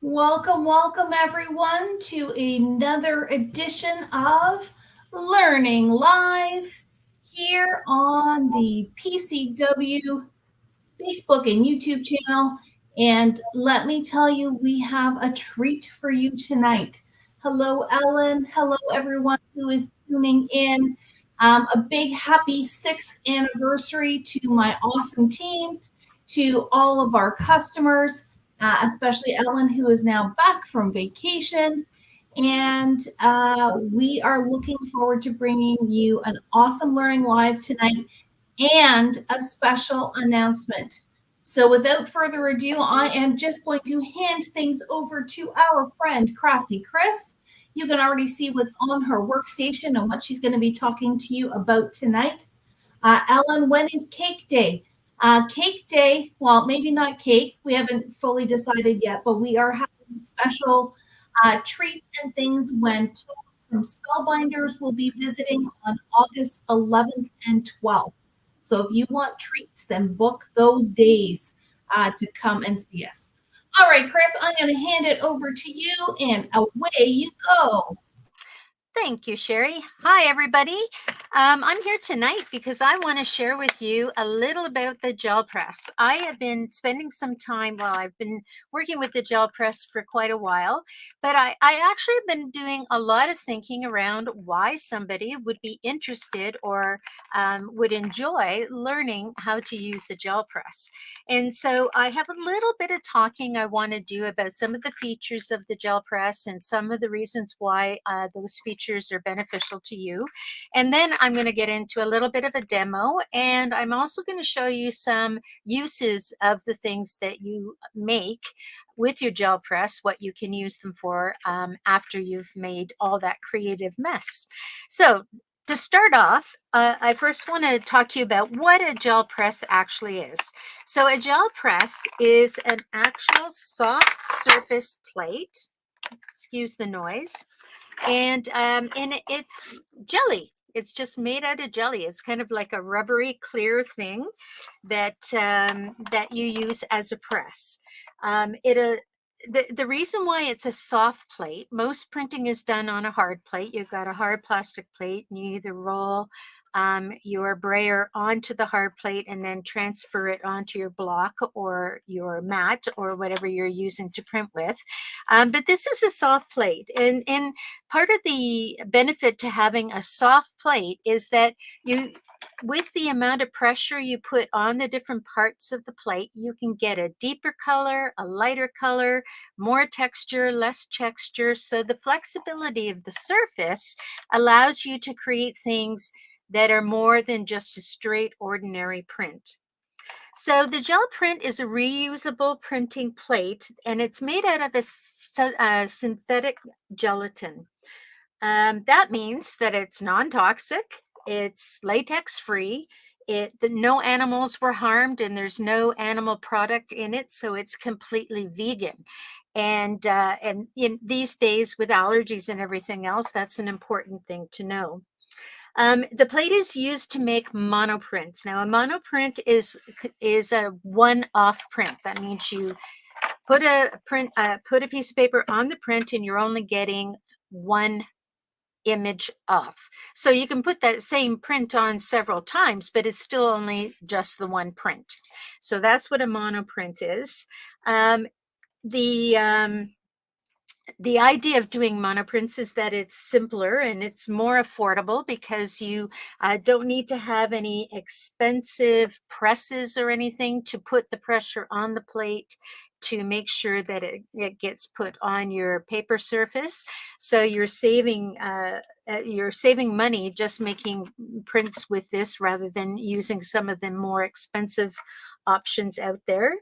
Welcome everyone to another edition of Learning Live here on the PCW Facebook and YouTube channel. And let me tell you, we have a treat for you tonight. Hello, Ellen. Hello, everyone who is tuning in. A big happy 6th anniversary to my awesome team, to all of our customers, especially Ellen, who is now back from vacation. And we are looking forward to bringing you an awesome Learning Live tonight and a special announcement. So, without further ado, I am just going to hand things over to our friend, Crafty Kris. You can already see what's on her workstation and what she's going to be talking to you about tonight. Ellen, when is cake day? Cake day, well, maybe not cake. We haven't fully decided yet, but we are having special treats and things when Paul from Spellbinders will be visiting on August 11th and 12th. So if you want treats, then book those days to come and see us. All right, Kris, I'm going to hand it over to you, and away you go. Thank you, Sherry. Hi, everybody. I'm here tonight because I want to share with you a little about the gel press. I have been spending some time, I've been working with the gel press for quite a while, but I actually have been doing a lot of thinking around why somebody would be interested or would enjoy learning how to use the gel press. And so I have a little bit of talking I want to do about some of the features of the gel press and some of the reasons why those features are beneficial to you. And then I'm going to get into a little bit of a demo, and I'm also going to show you some uses of the things that you make with your gel press, what you can use them for after you've made all that creative mess. So to start off, I first want to talk to you about what a gel press actually is. So a gel press is an actual soft surface plate, excuse the noise, and it's jelly. It's just made out of jelly. It's kind of like a rubbery, clear thing that that you use as a press. The reason why it's a soft plate, most printing is done on a hard plate. You've got a hard plastic plate, and you either roll your brayer onto the hard plate and then transfer it onto your block or your mat or whatever you're using to print with. But this is a soft plate. And part of the benefit to having a soft plate is that with the amount of pressure you put on the different parts of the plate, you can get a deeper color, a lighter color, more texture, less texture. So the flexibility of the surface allows you to create things that are more than just a straight ordinary print. So the gel print is a reusable printing plate, and it's made out of a synthetic gelatin. That means that it's non-toxic, it's latex-free, no animals were harmed, and there's no animal product in it, so it's completely vegan. And in these days with allergies and everything else, that's an important thing to know. The plate is used to make monoprints. Now, a monoprint is a one-off print. That means you put a piece of paper on the print, and you're only getting one image off. So you can put that same print on several times, but it's still only just the one print. So that's what a monoprint is. The idea of doing monoprints is that it's simpler and it's more affordable because you don't need to have any expensive presses or anything to put the pressure on the plate to make sure that it gets put on your paper surface. So you're saving money just making prints with this rather than using some of the more expensive options out there.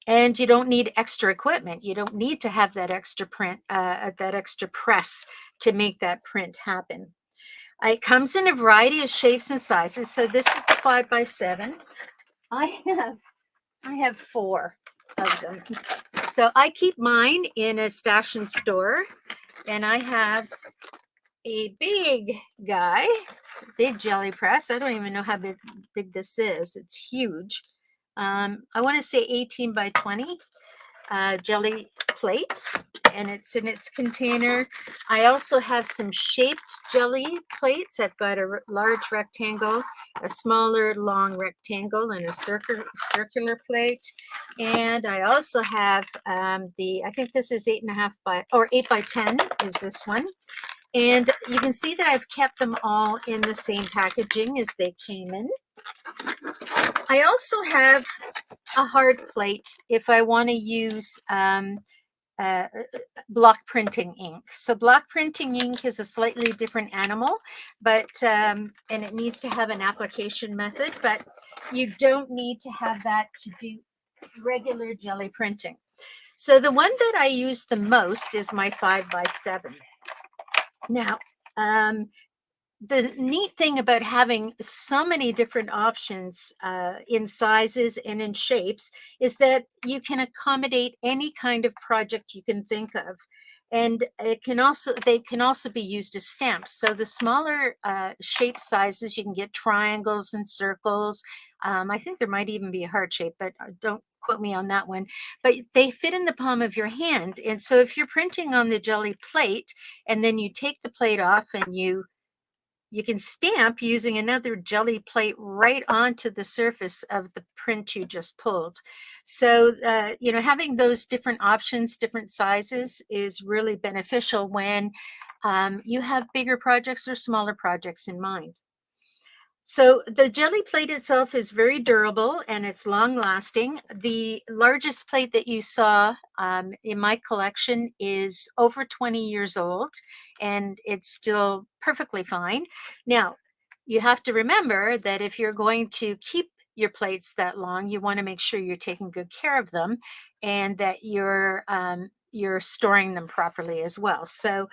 And you don't need extra equipment. You don't need to have that extra press to make that print happen. It comes in a variety of shapes and sizes. So this is the 5x7. I have 4 of them. So I keep mine in a stash and store, and I have a big guy, big jelly press. I don't even know how big this is. It's huge. I want to say 18 by 20. jelly plate, and it's in its container. I also have some shaped jelly plates. I've got a large rectangle, a smaller long rectangle, and a circular plate. And I also have I think this is 8 by 10 is this one. And you can see that I've kept them all in the same packaging as they came in. I also have a hard plate if I want to use uh, block printing ink. So block printing ink is a slightly different animal, but and it needs to have an application method, but you don't need to have that to do regular jelly printing. So the one that I use the most is my 5x7. Now, the neat thing about having so many different options in sizes and in shapes is that you can accommodate any kind of project you can think of. And they can also be used as stamps. So the smaller shape sizes, you can get triangles and circles. I think there might even be a heart shape, but don't quote me on that one. But they fit in the palm of your hand. And so if you're printing on the jelly plate and then you take the plate off and you can stamp using another jelly plate right onto the surface of the print you just pulled. So, having those different options, different sizes is really beneficial when you have bigger projects or smaller projects in mind. So the jelly plate itself is very durable and it's long lasting. The largest plate that you saw in my collection is over 20 years old and it's still perfectly fine. Now, you have to remember that if you're going to keep your plates that long, you want to make sure you're taking good care of them and that you're storing them properly as well. So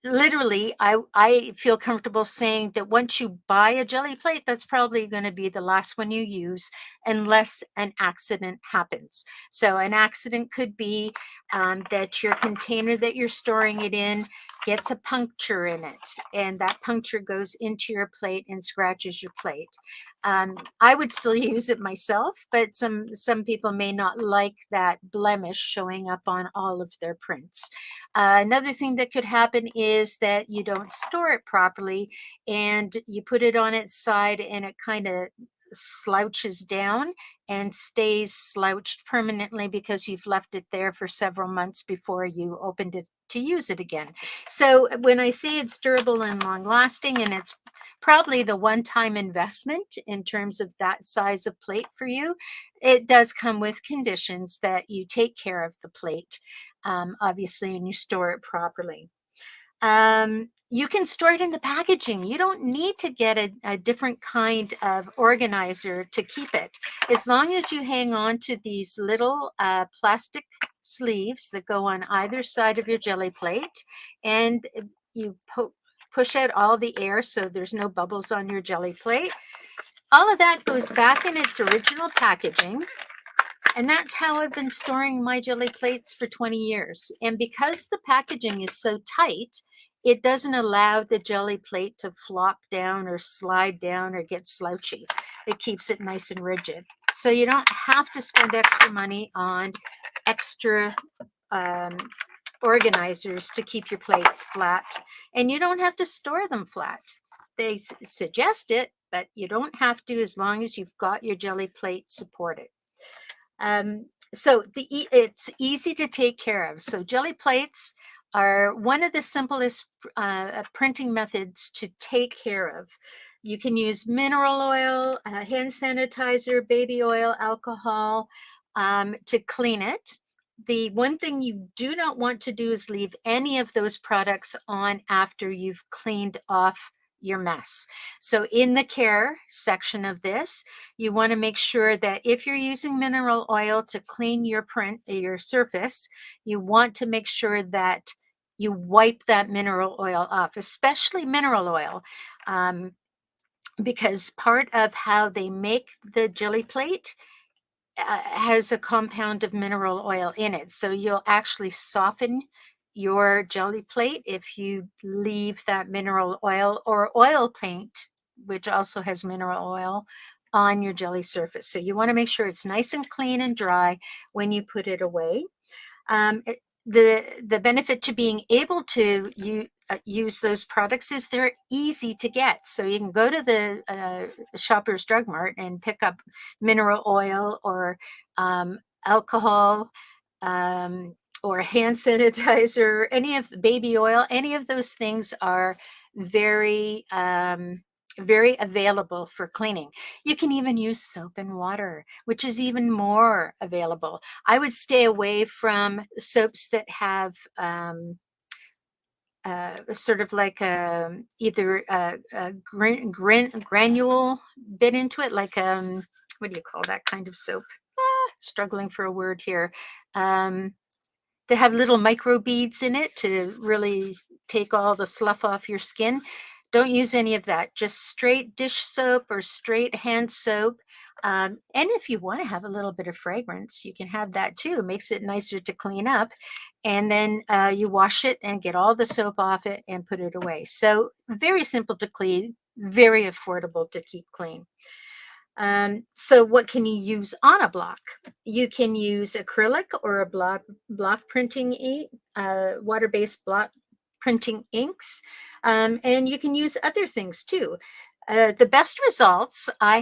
literally, I feel comfortable saying that once you buy a jelly plate, that's probably going to be the last one you use unless an accident happens. So an accident could be that your container that you're storing it in gets a puncture in it, and that puncture goes into your plate and scratches your plate. I would still use it myself, but some people may not like that blemish showing up on all of their prints. Another thing that could happen is that you don't store it properly and you put it on its side and it kind of slouches down and stays slouched permanently because you've left it there for several months before you opened it to use it again. So when I say it's durable and long lasting, and it's probably the one-time investment in terms of that size of plate for you, it does come with conditions that you take care of the plate, obviously, and you store it properly. You can store it in the packaging. You don't need to get a different kind of organizer to keep it. As long as you hang on to these little plastic sleeves that go on either side of your jelly plate, and you push out all the air so there's no bubbles on your jelly plate. All of that goes back in its original packaging. And that's how I've been storing my jelly plates for 20 years. And because the packaging is so tight, it doesn't allow the jelly plate to flop down or slide down or get slouchy. It keeps it nice and rigid. So you don't have to spend extra money on extra organizers to keep your plates flat. And you don't have to store them flat. They suggest it, but you don't have to as long as you've got your jelly plate supported. So it's easy to take care of. So jelly plates are one of the simplest printing methods to take care of. You can use mineral oil, hand sanitizer, baby oil, alcohol to clean it. The one thing you do not want to do is leave any of those products on after you've cleaned off your mess. So in the care section of this, you want to make sure that if you're using mineral oil to clean your surface, you want to make sure that you wipe that mineral oil off, especially mineral oil, because part of how they make the jelly plate has a compound of mineral oil in it. So you'll actually soften your jelly plate if you leave that mineral oil or oil paint, which also has mineral oil, on your jelly surface. So you want to make sure it's nice and clean and dry when you put it away. The benefit to being able to use those products is they're easy to get. So you can go to the Shoppers Drug Mart and pick up mineral oil or alcohol, or hand sanitizer, any of the baby oil. Any of those things are very very available for cleaning. You can even use soap and water, which is even more available. I would stay away from soaps that have sort of like either a granule bit into it, like what do you call that kind of soap? Struggling for a word here. They have little micro beads in it to really take all the slough off your skin. Don't use any of that. Just straight dish soap or straight hand soap. And if you want to have a little bit of fragrance, you can have that too. It makes it nicer to clean up. And then you wash it and get all the soap off it and put it away. So very simple to clean, very affordable to keep clean. So what can you use on a block? You can use acrylic or a block printing ink, water-based block printing inks, and you can use other things too. The best results I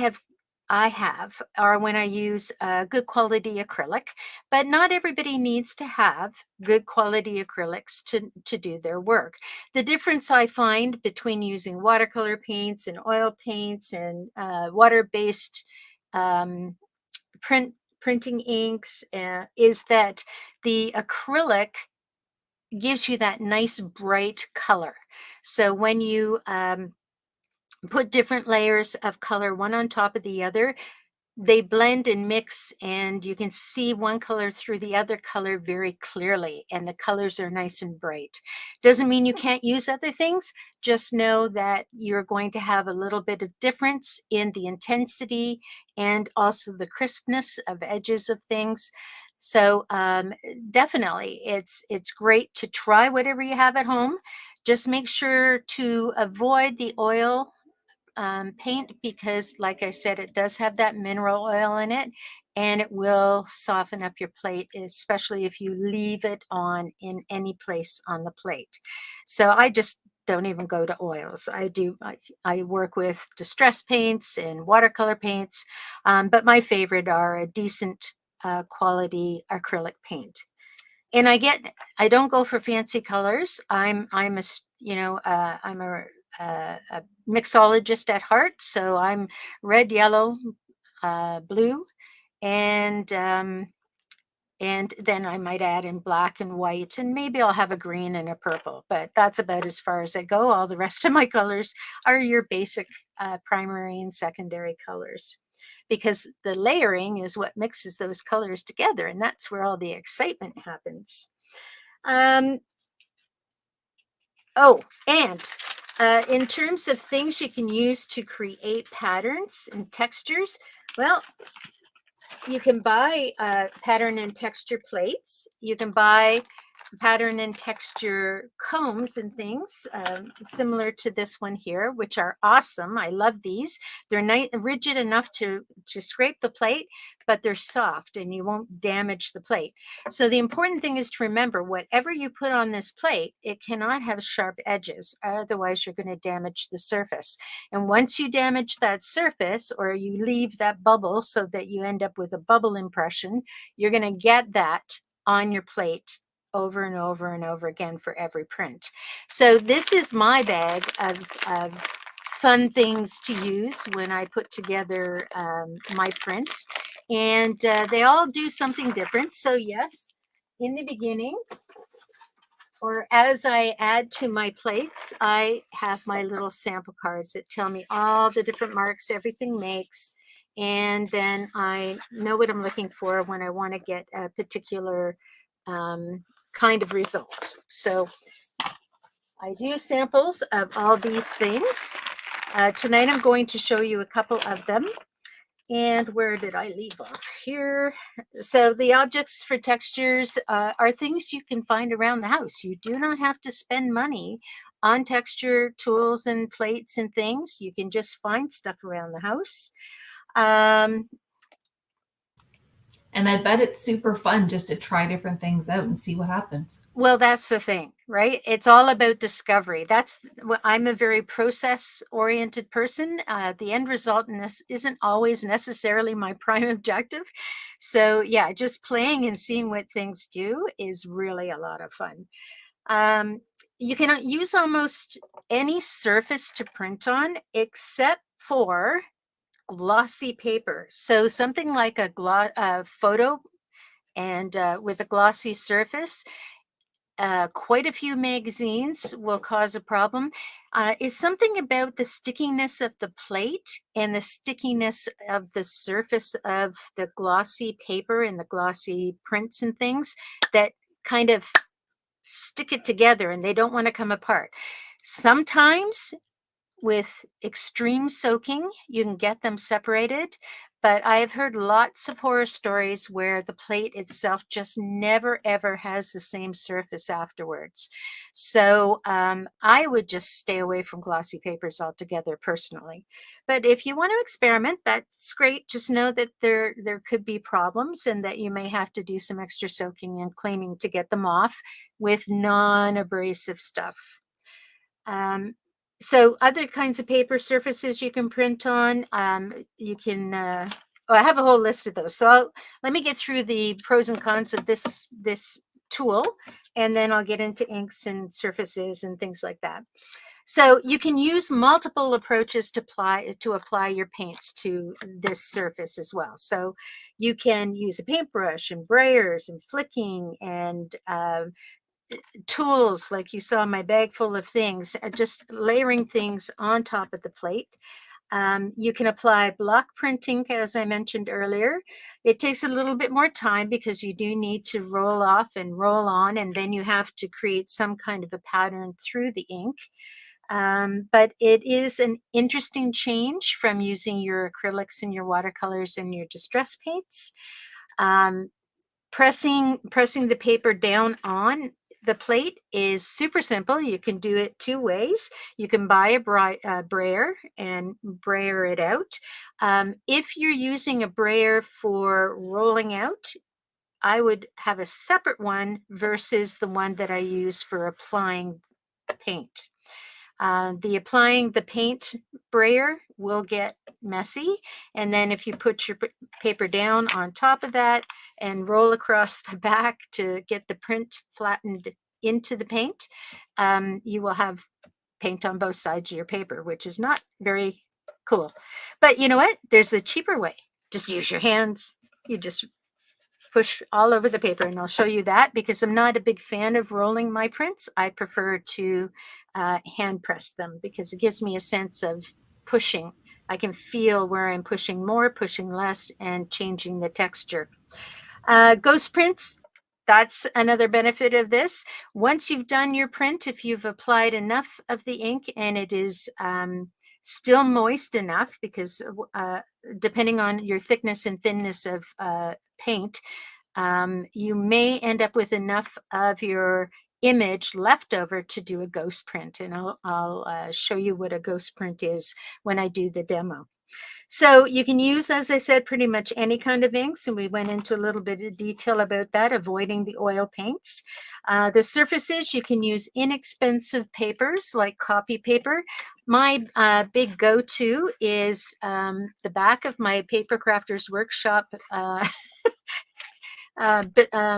have are when I use good quality acrylic, but not everybody needs to have good quality acrylics to do their work. The difference I find between using watercolor paints and oil paints and water-based um, printing inks is that the acrylic gives you that nice bright color. So when you put different layers of color one on top of the other, they blend and mix, and you can see one color through the other color very clearly, and the colors are nice and bright. Doesn't mean you can't use other things. Just know that you're going to have a little bit of difference in the intensity and also the crispness of edges of things. So definitely, it's great to try whatever you have at home. Just make sure to avoid the oil paint because, like I said, it does have that mineral oil in it, and it will soften up your plate, especially if you leave it on in any place on the plate. So I just don't even go to oils. I work with distress paints and watercolor paints, but my favorite are a decent quality acrylic paint. And I don't go for fancy colors. I'm a I'm a mixologist at heart, so I'm red, yellow, blue, and then I might add in black and white, and maybe I'll have a green and a purple, but that's about as far as I go. All the rest of my colors are your basic primary and secondary colors, because the layering is what mixes those colors together, and that's where all the excitement happens. Oh, and in terms of things you can use to create patterns and textures, well, you can buy pattern and texture plates. You can buy pattern and texture combs and things similar to this one here, which are awesome. I love these. They're rigid enough to scrape the plate, but they're soft and you won't damage the plate. So the important thing is to remember, whatever you put on this plate, it cannot have sharp edges. Otherwise, you're going to damage the surface. And once you damage that surface, or you leave that bubble so that you end up with a bubble impression, you're going to get that on your plate over and over and over again for every print. So this is my bag of fun things to use when I put together my prints, and they all do something different. So yes, in the beginning, or as I add to my plates, I have my little sample cards that tell me all the different marks everything makes, and then I know what I'm looking for when I want to get a particular kind of result. So I do samples of all these things. Tonight I'm going to show you a couple of them. And where did I leave off here? So the objects for textures are things you can find around the house. You do not have to spend money on texture tools and plates and things. You can just find stuff around the house. Um, And I bet it's super fun just to try different things out and see what happens. Well, that's the thing, right? It's all about discovery. That's what I'm a very process oriented person. The end result in this isn't always necessarily my prime objective. So, yeah, just playing and seeing what things do is really a lot of fun. You can use almost any surface to print on except for glossy paper. So, something like a photo and with a glossy surface, quite a few magazines will cause a problem. Is something about the stickiness of the plate and the stickiness of the surface of the glossy paper and the glossy prints and things that kind of stick it together and they don't want to come apart. Sometimes with extreme soaking, you can get them separated, but I have heard lots of horror stories where the plate itself just never ever has the same surface afterwards. So I would just stay away from glossy papers altogether personally. But if you want to experiment, that's great. Just know that there could be problems and that you may have to do some extra soaking and cleaning to get them off with non-abrasive stuff. So other kinds of paper surfaces you can print on, you can, I have a whole list of those. So let me get through the pros and cons of this tool, and then I'll get into inks and surfaces and things like that. So you can use multiple approaches to apply your paints to this surface as well. So you can use a paintbrush and brayers and flicking and tools like you saw in my bag full of things, just layering things on top of the plate. You can apply block printing, as I mentioned earlier. It takes a little bit more time because you do need to roll off and roll on, and then you have to create some kind of a pattern through the ink. But it is an interesting change from using your acrylics and your watercolors and your distress paints. Pressing the paper down on the plate is super simple. You can do it two ways. You can buy a brayer and brayer it out. If you're using a brayer for rolling out, I would have a separate one versus the one that I use for applying paint. The applying the paint brayer will get messy. And then if you put your paper down on top of that and roll across the back to get the print flattened into the paint, you will have paint on both sides of your paper, which is not very cool. But you know what? There's a cheaper way. Just use your hands. You just push all over the paper, and I'll show you that because I'm not a big fan of rolling my prints. I prefer to hand press them because it gives me a sense of pushing. I can feel where I'm pushing more, pushing less, and changing the texture. Ghost prints, that's another benefit of this. Once you've done your print, if you've applied enough of the ink and it is still moist enough, because depending on your thickness and thinness of paint, you may end up with enough of your image left over to do a ghost print. And I'll show you what a ghost print is when I do the demo. So you can use, as I said, pretty much any kind of inks, and we went into a little bit of detail about that, avoiding the oil paints. The surfaces, you can use inexpensive papers like copy paper. My big go-to is the back of my Papercrafters workshop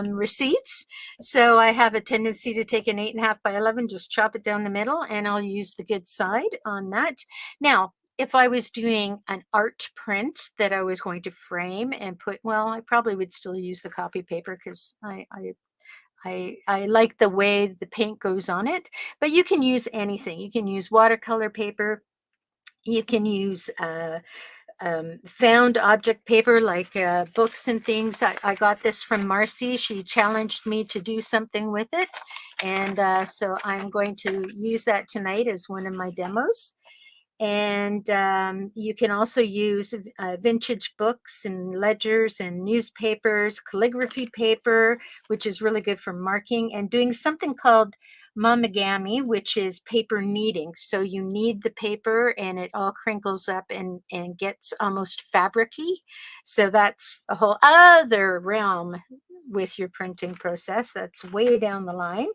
receipts. So I have a tendency to take an 8.5 by 11, just chop it down the middle, and I'll use the good side on that. Now, if I was doing an art print that I was going to frame and put, well, I probably would still use the copy paper because I like the way the paint goes on it. But you can use anything. You can use watercolor paper. You can use found object paper like books and things. I got this from Marcy. She challenged me to do something with it. And so I'm going to use that tonight as one of my demos. And you can also use vintage books and ledgers and newspapers, calligraphy paper, which is really good for marking, and doing something called mamigami, which is paper kneading. So you knead the paper and it all crinkles up and gets almost fabric-y. So that's a whole other realm with your printing process. That's way down the line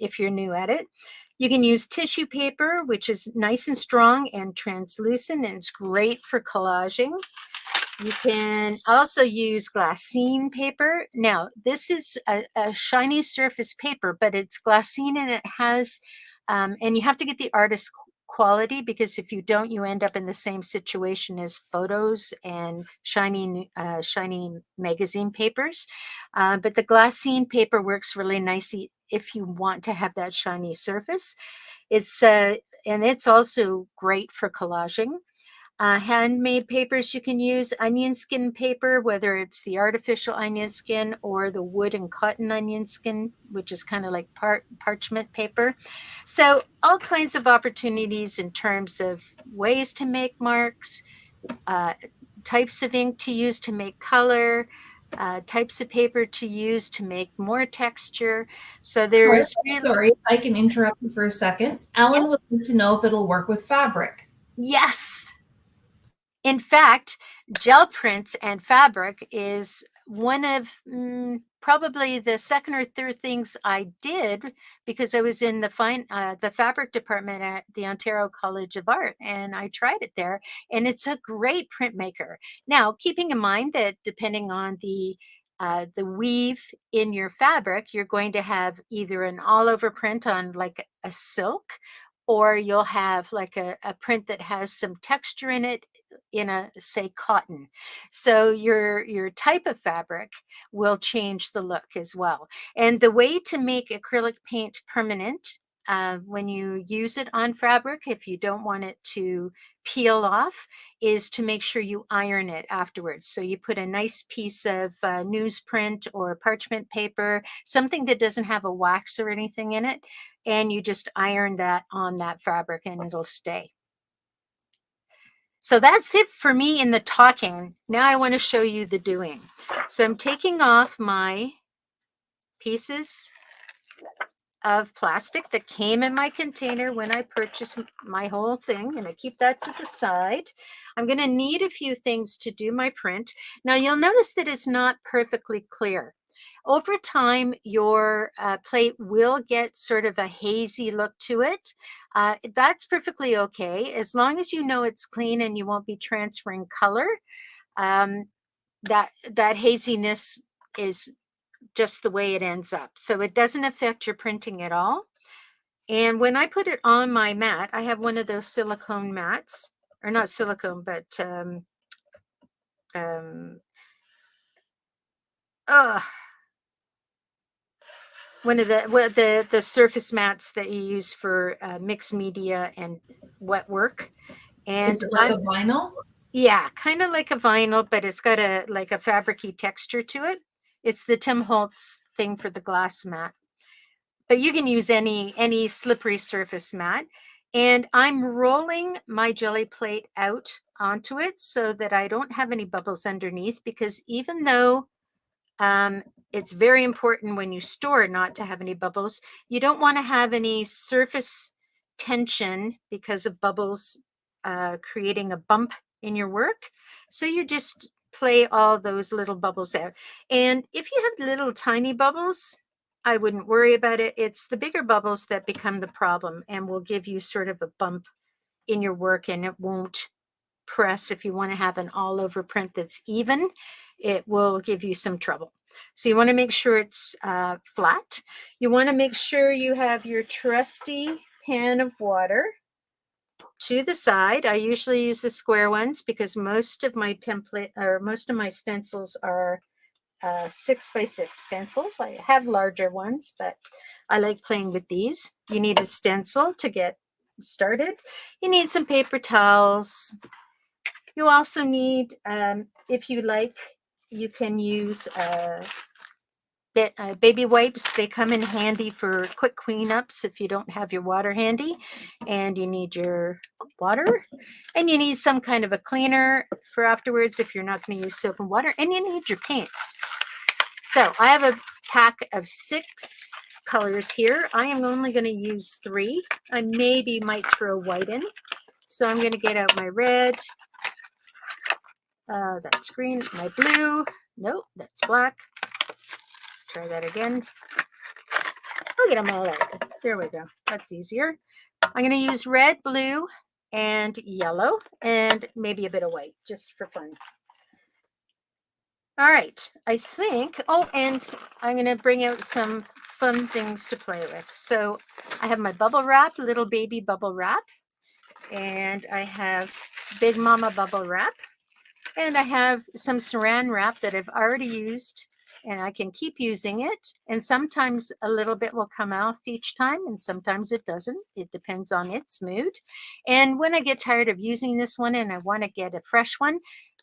if you're new at it. You can use tissue paper, which is nice and strong and translucent, and it's great for collaging. You can also use glassine paper. Now, this is a shiny surface paper, but it's glassine and it has, and you have to get the artist quality, because if you don't, you end up in the same situation as photos and shiny magazine papers. But the glassine paper works really nicely if you want to have that shiny surface. And it's also great for collaging. Handmade papers, you can use onion skin paper, whether it's the artificial onion skin or the wood and cotton onion skin, which is kind of like parchment paper. So all kinds of opportunities in terms of ways to make marks, types of ink to use to make color, types of paper to use to make more texture. So there's really... Sorry, I can interrupt you for a second. Ellen would like to know if it'll work with fabric. Yes. In fact, gel prints and fabric is one of probably the second or third things I did, because I was in the fabric department at the Ontario College of Art, and I tried it there, and it's a great printmaker. Now, keeping in mind that depending on the weave in your fabric, you're going to have either an all-over print on like a silk, or you'll have like a print that has some texture in it, in a, say, cotton. So your type of fabric will change the look as well. And the way to make acrylic paint permanent, when you use it on fabric, if you don't want it to peel off, is to make sure you iron it afterwards. So you put a nice piece of newsprint or parchment paper, something that doesn't have a wax or anything in it, and you just iron that on that fabric and it'll stay. So that's it for me in the talking. Now I want to show you the doing. So I'm taking off my pieces of plastic that came in my container when I purchased my whole thing, and I keep that to the side. I'm going to need a few things to do my print. Now you'll notice that it's not perfectly clear. Over time, your plate will get sort of a hazy look to it. That's perfectly okay, as long as you know it's clean and you won't be transferring color. That haziness is just the way it ends up. So it doesn't affect your printing at all. And when I put it on my mat, I have one of those silicone mats, or not silicone, but one of the surface mats that you use for mixed media and wet work. And is it like a vinyl? Yeah, kind of like a vinyl, but it's got a fabricy texture to it. It's the Tim Holtz thing for the glass mat, but you can use any slippery surface mat. And I'm rolling my jelly plate out onto it so that I don't have any bubbles underneath, because even though it's very important when you store not to have any bubbles, you don't want to have any surface tension because of bubbles creating a bump in your work. So you just play all those little bubbles out. And if you have little tiny bubbles, I wouldn't worry about it. It's the bigger bubbles that become the problem and will give you sort of a bump in your work, and it won't press. If you want to have an all over print that's even, it will give you some trouble. So you want to make sure it's flat. You want to make sure you have your trusty pan of water to the side. I usually use the square ones because most of my template, or most of my stencils, are 6x6 stencils. I have larger ones, but I like playing with these. You need a stencil to get started. You need some paper towels. You also need, if you like, you can use baby wipes. They come in handy for quick cleanups if you don't have your water handy, and you need your water, and you need some kind of a cleaner for afterwards if you're not going to use soap and water, and you need your paints. So I have a pack of 6 colors here. I am only going to use 3. I maybe might throw white in. So I'm going to get out my red. That's green. My blue. Nope, that's black. Try that again. I'll get them all out. There we go. That's easier. I'm going to use red, blue, and yellow, and maybe a bit of white, just for fun. All right, I think, oh, and I'm going to bring out some fun things to play with. So I have my bubble wrap, little baby bubble wrap, and I have Big Mama bubble wrap, and I have some saran wrap that I've already used, and I can keep using it. And sometimes a little bit will come off each time, and sometimes it doesn't. It depends on its mood. And when I get tired of using this one and I want to get a fresh one,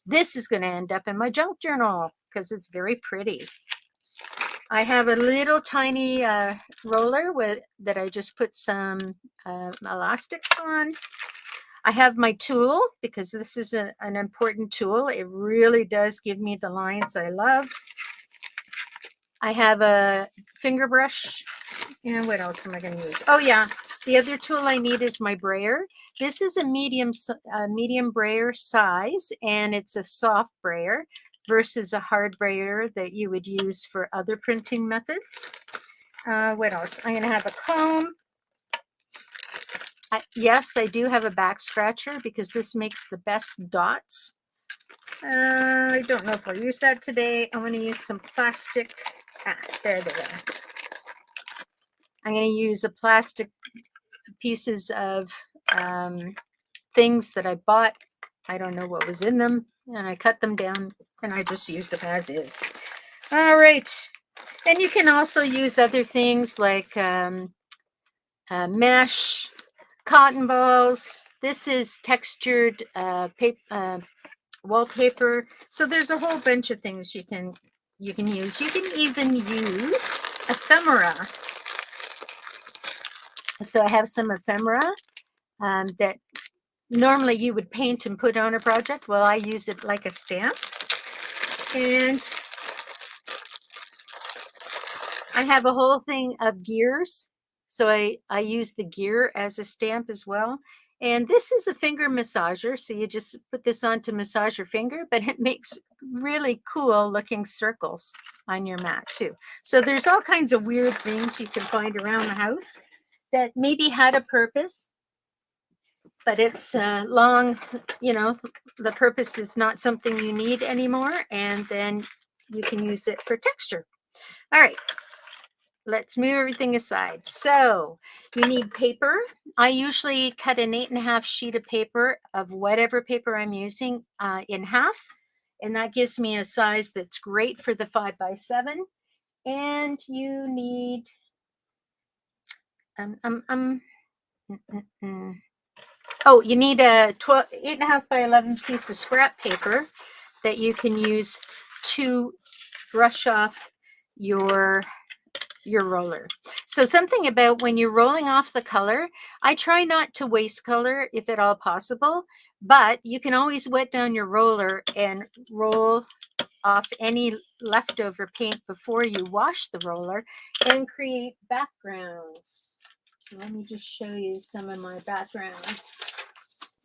this is going to end up in my junk journal because it's very pretty. I have a little tiny roller that I just put some elastics on. I have my tool because this is an important tool. It really does give me the lines I love. I have a finger brush. And what else am I going to use? Oh, yeah. The other tool I need is my brayer. This is a medium brayer size, and it's a soft brayer versus a hard brayer that you would use for other printing methods. What else? I'm going to have a comb. Yes, I do have a back scratcher because this makes the best dots. I don't know if I'll use that today. I'm going to use some plastic. There they go. I'm going to use a plastic pieces of things that I bought. I don't know what was in them, and I cut them down, and I just used them as is. All right. And you can also use other things like mesh, cotton balls. This is textured wallpaper. So there's a whole bunch of things you can use. You can even use ephemera. So I have some ephemera that normally you would paint and put on a project. Well, I use it like a stamp. And I have a whole thing of gears. So I use the gear as a stamp as well. And this is a finger massager. So you just put this on to massage your finger, but it makes really cool looking circles on your mat too. So there's all kinds of weird things you can find around the house that maybe had a purpose, but it's long, you know, the purpose is not something you need anymore, and then you can use it for texture. All right, let's move everything aside. So you need paper. I usually cut an 8.5 sheet of paper of whatever paper I'm using in half, and that gives me a size that's great for the 5x7. And you need oh, you need a 8.5 by 11 piece of scrap paper that you can use to brush off your roller. So something about when you're rolling off the color, I try not to waste color if at all possible, but you can always wet down your roller and roll off any leftover paint before you wash the roller and create backgrounds. So let me just show you some of my backgrounds.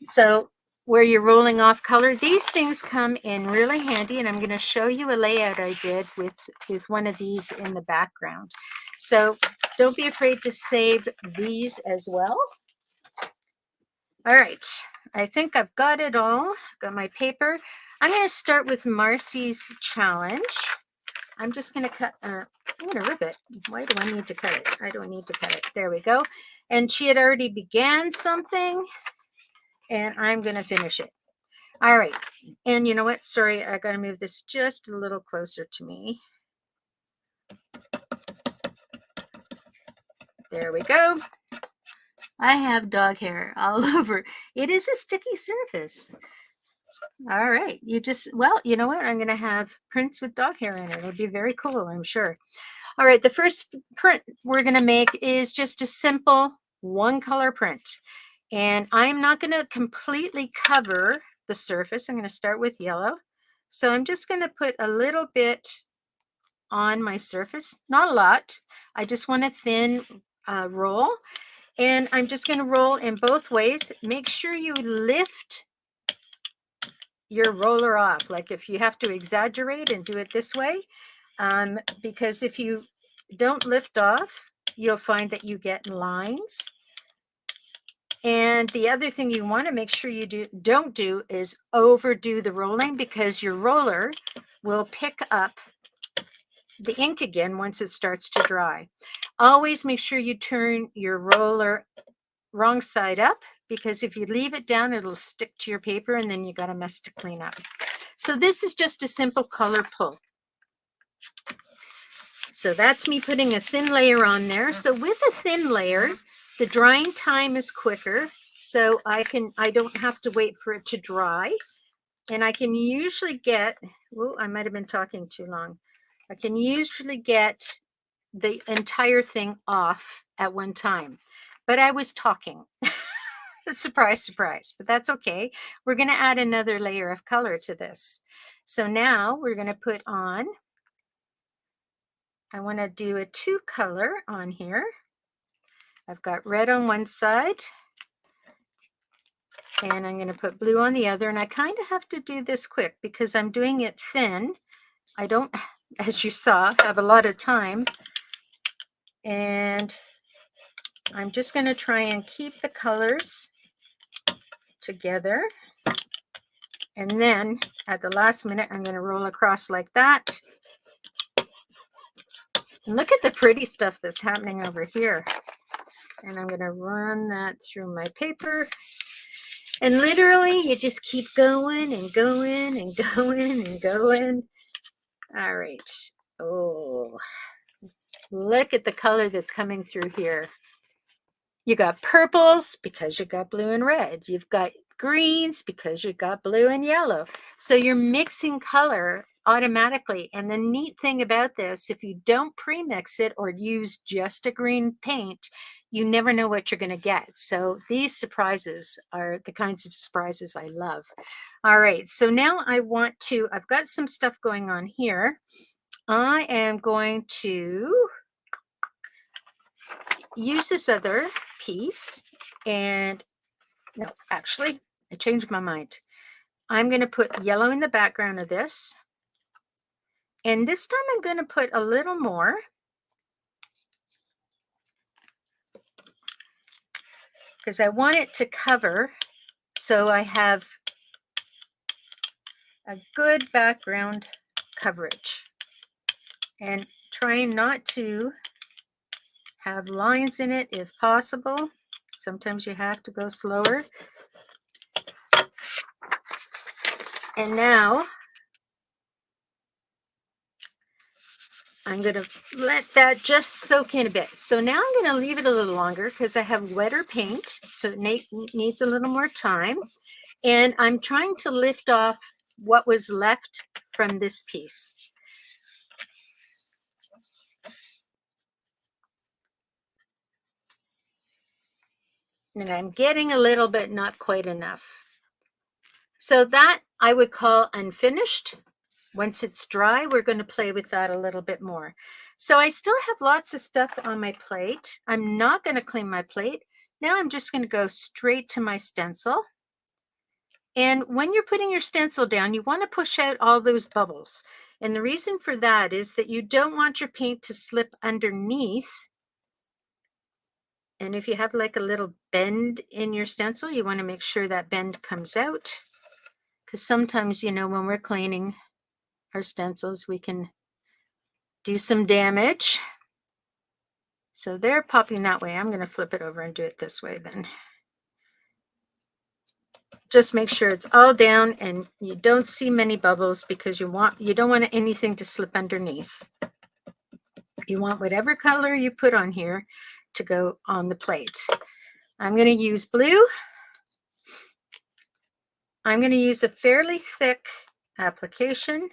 So where you're rolling off color, these things come in really handy, and I'm going to show you a layout I did with one of these in the background. So don't be afraid to save these as well. All right, I think I've got it all. Got my paper. I'm going to start with Marcy's challenge. I'm just going to cut, I'm going to rip it. Why do I need to cut it? I don't need to cut it. There we go. And she had already began something, and I'm going to finish it. All right. And you know what? Sorry, I got to move this just a little closer to me. There we go. I have dog hair all over. It is a sticky surface. All right. You just, well, you know what? I'm going to have prints with dog hair in it. It'll be very cool, I'm sure. All right, the first print we're going to make is just a simple one color print. And I'm not going to completely cover the surface. I'm going to start with yellow. So I'm just going to put a little bit on my surface, not a lot. I just want a thin roll. And I'm just going to roll in both ways. Make sure you lift your roller off. Like if you have to exaggerate and do it this way, because if you don't lift off, you'll find that you get lines. And the other thing you want to make sure you don't do is overdo the rolling, because your roller will pick up the ink again once it starts to dry. Always make sure you turn your roller wrong side up, because if you leave it down, it'll stick to your paper and then you got a mess to clean up. So this is just a simple color pull. So that's me putting a thin layer on there. So with a thin layer, the drying time is quicker. So I don't have to wait for it to dry. And I can usually get, oh, I might have been talking too long. I can usually get the entire thing off at one time. But I was talking. Surprise, surprise. But that's okay. We're going to add another layer of color to this. So now we're going to put on, I want to do a 2 color on here. I've got red on one side, and I'm going to put blue on the other. And I kind of have to do this quick because I'm doing it thin. I don't, as you saw, have a lot of time. And I'm just going to try and keep the colors together. And then at the last minute, I'm going to roll across like that. And look at the pretty stuff that's happening over here. And I'm going to run that through my paper. And literally, you just keep going and going and going and going. All right. Oh, look at the color that's coming through here. You got purples because you got blue and red. You've got greens because you got blue and yellow. So you're mixing color automatically. And the neat thing about this, if you don't pre-mix it or use just a green paint, you never know what you're going to get. So these surprises are the kinds of surprises I love. All right, so now I've got some stuff going on here. I am going to use this other piece, and no, actually, I changed my mind. I'm going to put yellow in the background of this. And this time I'm going to put a little more, because I want it to cover, so I have a good background coverage. And trying not to have lines in it if possible. Sometimes you have to go slower. And now I'm going to let that just soak in a bit. So now I'm going to leave it a little longer because I have wetter paint. So it needs a little more time. And I'm trying to lift off what was left from this piece. And I'm getting a little bit, not quite enough. So that I would call unfinished. Once it's dry, we're going to play with that a little bit more. So I still have lots of stuff on my plate. I'm not going to clean my plate. Now I'm just going to go straight to my stencil. And when you're putting your stencil down, you want to push out all those bubbles. And the reason for that is that you don't want your paint to slip underneath. And if you have like a little bend in your stencil, you want to make sure that bend comes out. Because sometimes, you know, when we're cleaning our stencils, we can do some damage. So they're popping that way. I'm going to flip it over and do it this way then. Just make sure it's all down and you don't see many bubbles, because you don't want anything to slip underneath. You want whatever color you put on here to go on the plate. I'm going to use blue. I'm going to use a fairly thick application.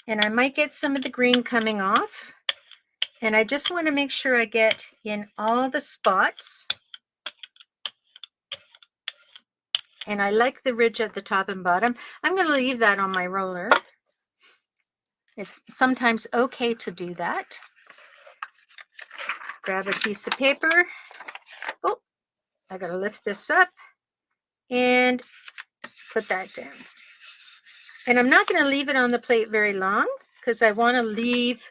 And I might get some of the green coming off. And I just want to make sure I get in all the spots. And I like the ridge at the top and bottom. I'm going to leave that on my roller. It's sometimes okay to do that. Grab a piece of paper. Oh, I got to lift this up and put that down. And I'm not going to leave it on the plate very long because I want to leave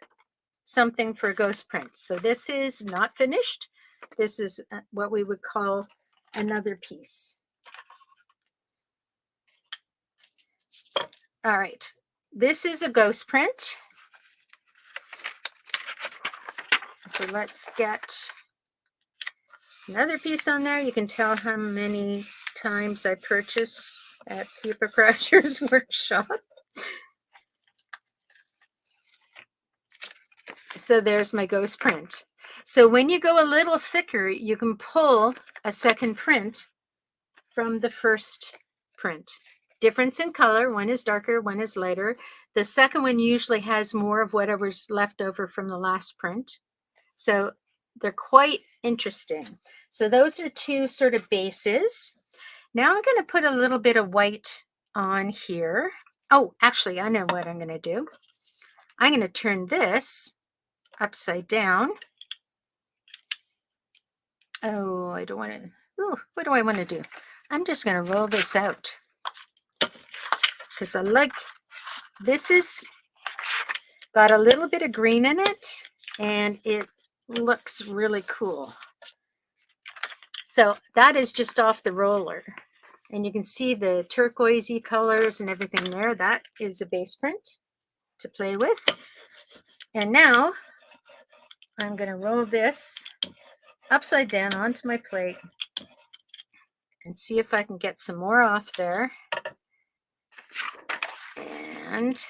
something for ghost prints. So this is not finished. This is what we would call another piece. All right, this is a ghost print. So let's get another piece on there. You can tell how many times I purchase at Papercrafter's workshop. So there's my ghost print. So when you go a little thicker, you can pull a second print from the first print. Difference in color. One is darker, one is lighter. The second one usually has more of whatever's left over from the last print. So they're quite interesting. So those are two sort of bases. Now I'm going to put a little bit of white on here. Oh, actually, I know what I'm going to do. I'm going to turn this upside down. Oh, I don't want to. Oh, what do I want to do? I'm just going to roll this out because I like this. Is got a little bit of green in it and it looks really cool. So that is just off the roller. And you can see the turquoisey colors and everything there. That is a base print to play with. And now I'm going to roll this upside down onto my plate and see if I can get some more off there. And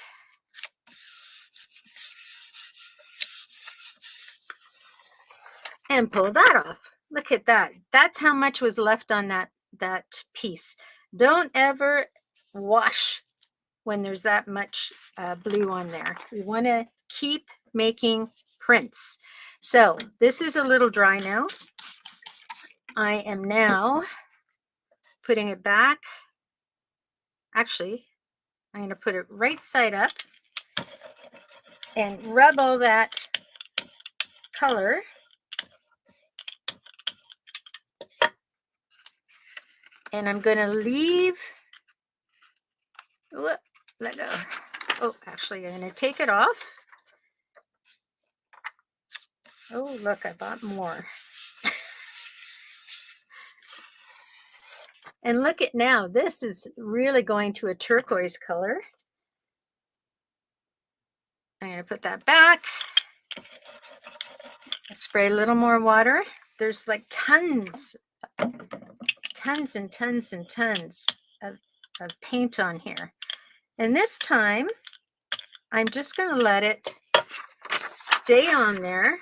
pull that off. Look at that. That's how much was left on that piece. Don't ever wash when there's that much blue on there. We want to keep making prints. So this is a little dry now. I am now putting it back. Actually, I'm going to put it right side up and rub all that color. And I'm going to leave. Whoop, let go. Oh, actually, I'm going to take it off. Oh, look, I bought more. And look at now, this is really going to a turquoise color. I'm going to put that back. Spray a little more water. There's like tons and tons and tons of paint on here. And this time, I'm just going to let it stay on there.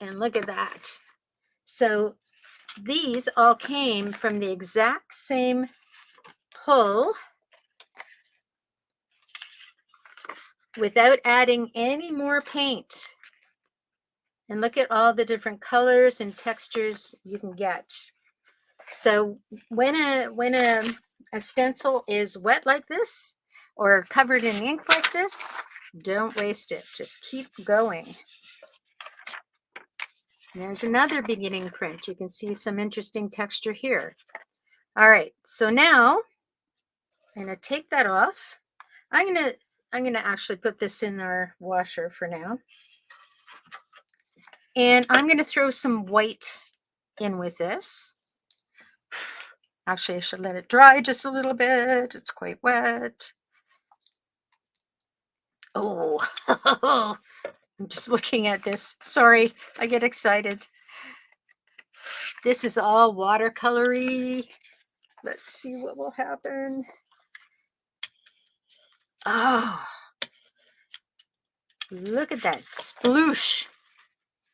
And look at that. So these all came from the exact same pull without adding any more paint. And look at all the different colors and textures you can get. So when a stencil is wet like this or covered in ink like this, don't waste it. Just keep going. There's another beginning print. You can see some interesting texture here. All right, so now I'm going to take that off. I'm going to actually put this in our washer for now. And I'm going to throw some white in with this. Actually, I should let it dry just a little bit. It's quite wet. Oh, I'm just looking at this. Sorry, I get excited. This is all watercolory. Let's see what will happen. Oh, look at that sploosh.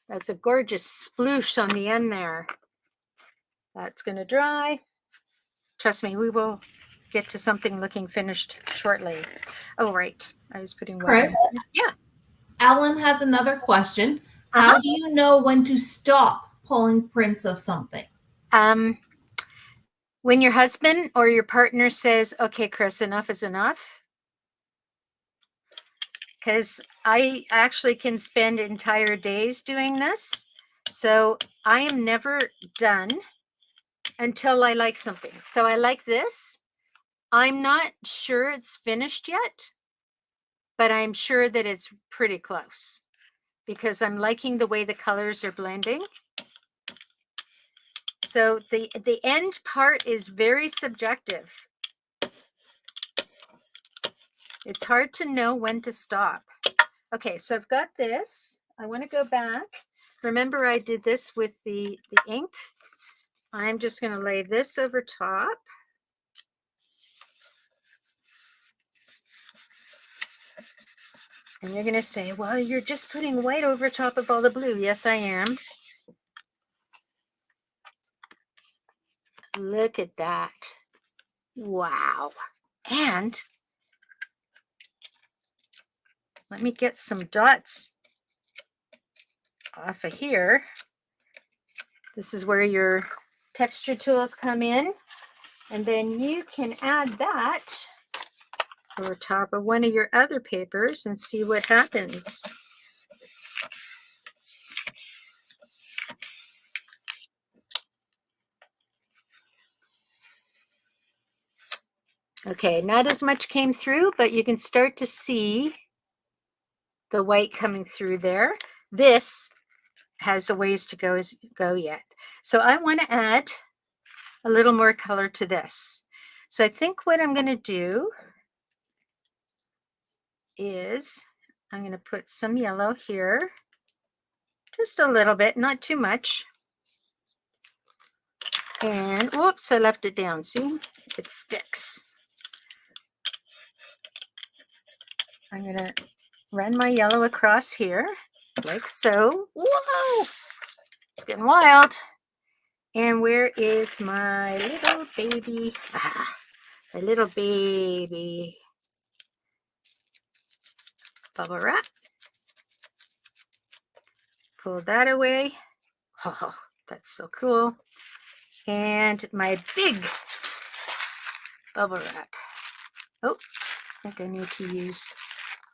That's a gorgeous sploosh on the end there. That's going to dry. Trust me, we will get to something looking finished shortly. Oh, right. I was putting white Kris, on. Yeah. Alan has another question. How Uh-huh. do you know when to stop pulling prints of something? When your husband or your partner says, okay, Kris, enough is enough. Because I actually can spend entire days doing this. So I am never done until I like something. So I like this. I'm not sure it's finished yet, but I'm sure that it's pretty close because I'm liking the way the colors are blending. So the end part is very subjective. It's hard to know when to stop. Okay, so I've got this. I want to go back. Remember I did this with the ink. I'm just going to lay this over top. And you're going to say, well, you're just putting white over top of all the blue. Yes, I am. Look at that. Wow. And let me get some dots off of here. This is where your texture tools come in. And then you can add that over top of one of your other papers and see what happens. Okay, not as much came through, but you can start to see the white coming through there. This has a ways to go yet. So I want to add a little more color to this. So I think what I'm going to do is I'm going to put some yellow here, just a little bit, not too much. And whoops, I left it down. See, it sticks. I'm going to run my yellow across here like so. Whoa, it's getting wild. And where is my little baby? My little baby bubble wrap. Pull that away. Oh, that's so cool. And my big bubble wrap. Oh, I think I need to use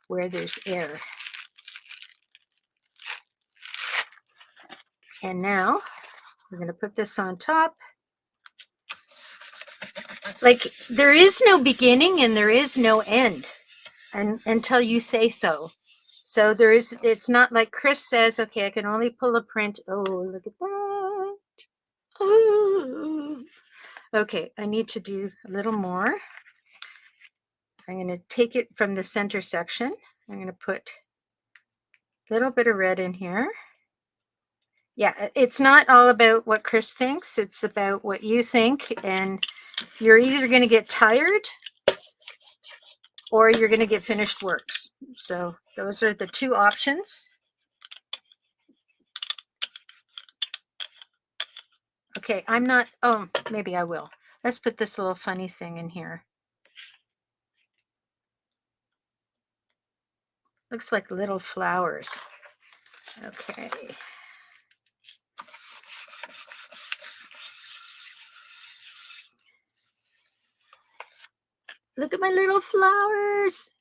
where there's air. And now we're going to put this on top. Like there is no beginning and there is no end until you say so. So there is, it's not like Kris says, okay, I can only pull a print. Oh, look at that. Oh. Okay, I need to do a little more. I'm going to take it from the center section. I'm going to put a little bit of red in here. Yeah, it's not all about what Kris thinks. It's about what you think. And you're either going to get tired or you're going to get finished works. So those are the two options. Okay, I'm not, oh, maybe I will. Let's put this little funny thing in here. Looks like little flowers. Okay. Look at my little flowers.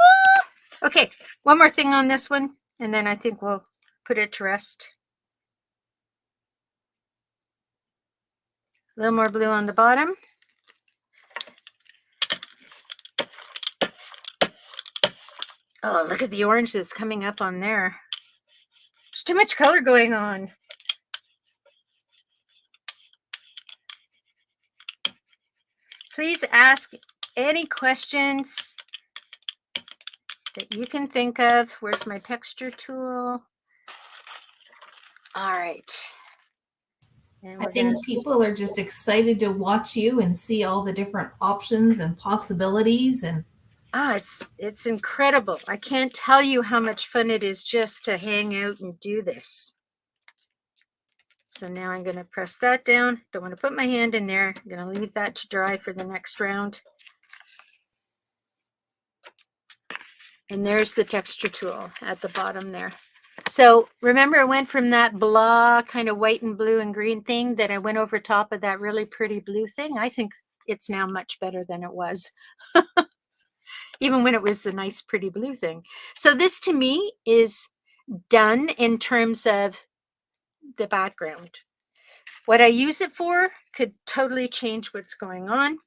Ah! Okay, one more thing on this one, and then I think we'll put it to rest. A little more blue on the bottom. Oh, look at the orange that's coming up on there. There's too much color going on. Please ask any questions that you can think of. Where's my texture tool? All right. I think people are just excited to watch you and see all the different options and possibilities. And it's incredible. I can't tell you how much fun it is just to hang out and do this. So now I'm going to press that down. Don't want to put my hand in there. I'm going to leave that to dry for the next round. And there's the texture tool at the bottom there. So remember, I went from that blah kind of white and blue and green thing that I went over top of that really pretty blue thing. I think it's now much better than it was, even when it was the nice pretty blue thing. So this to me is done in terms of the background. What I use it for could totally change what's going on.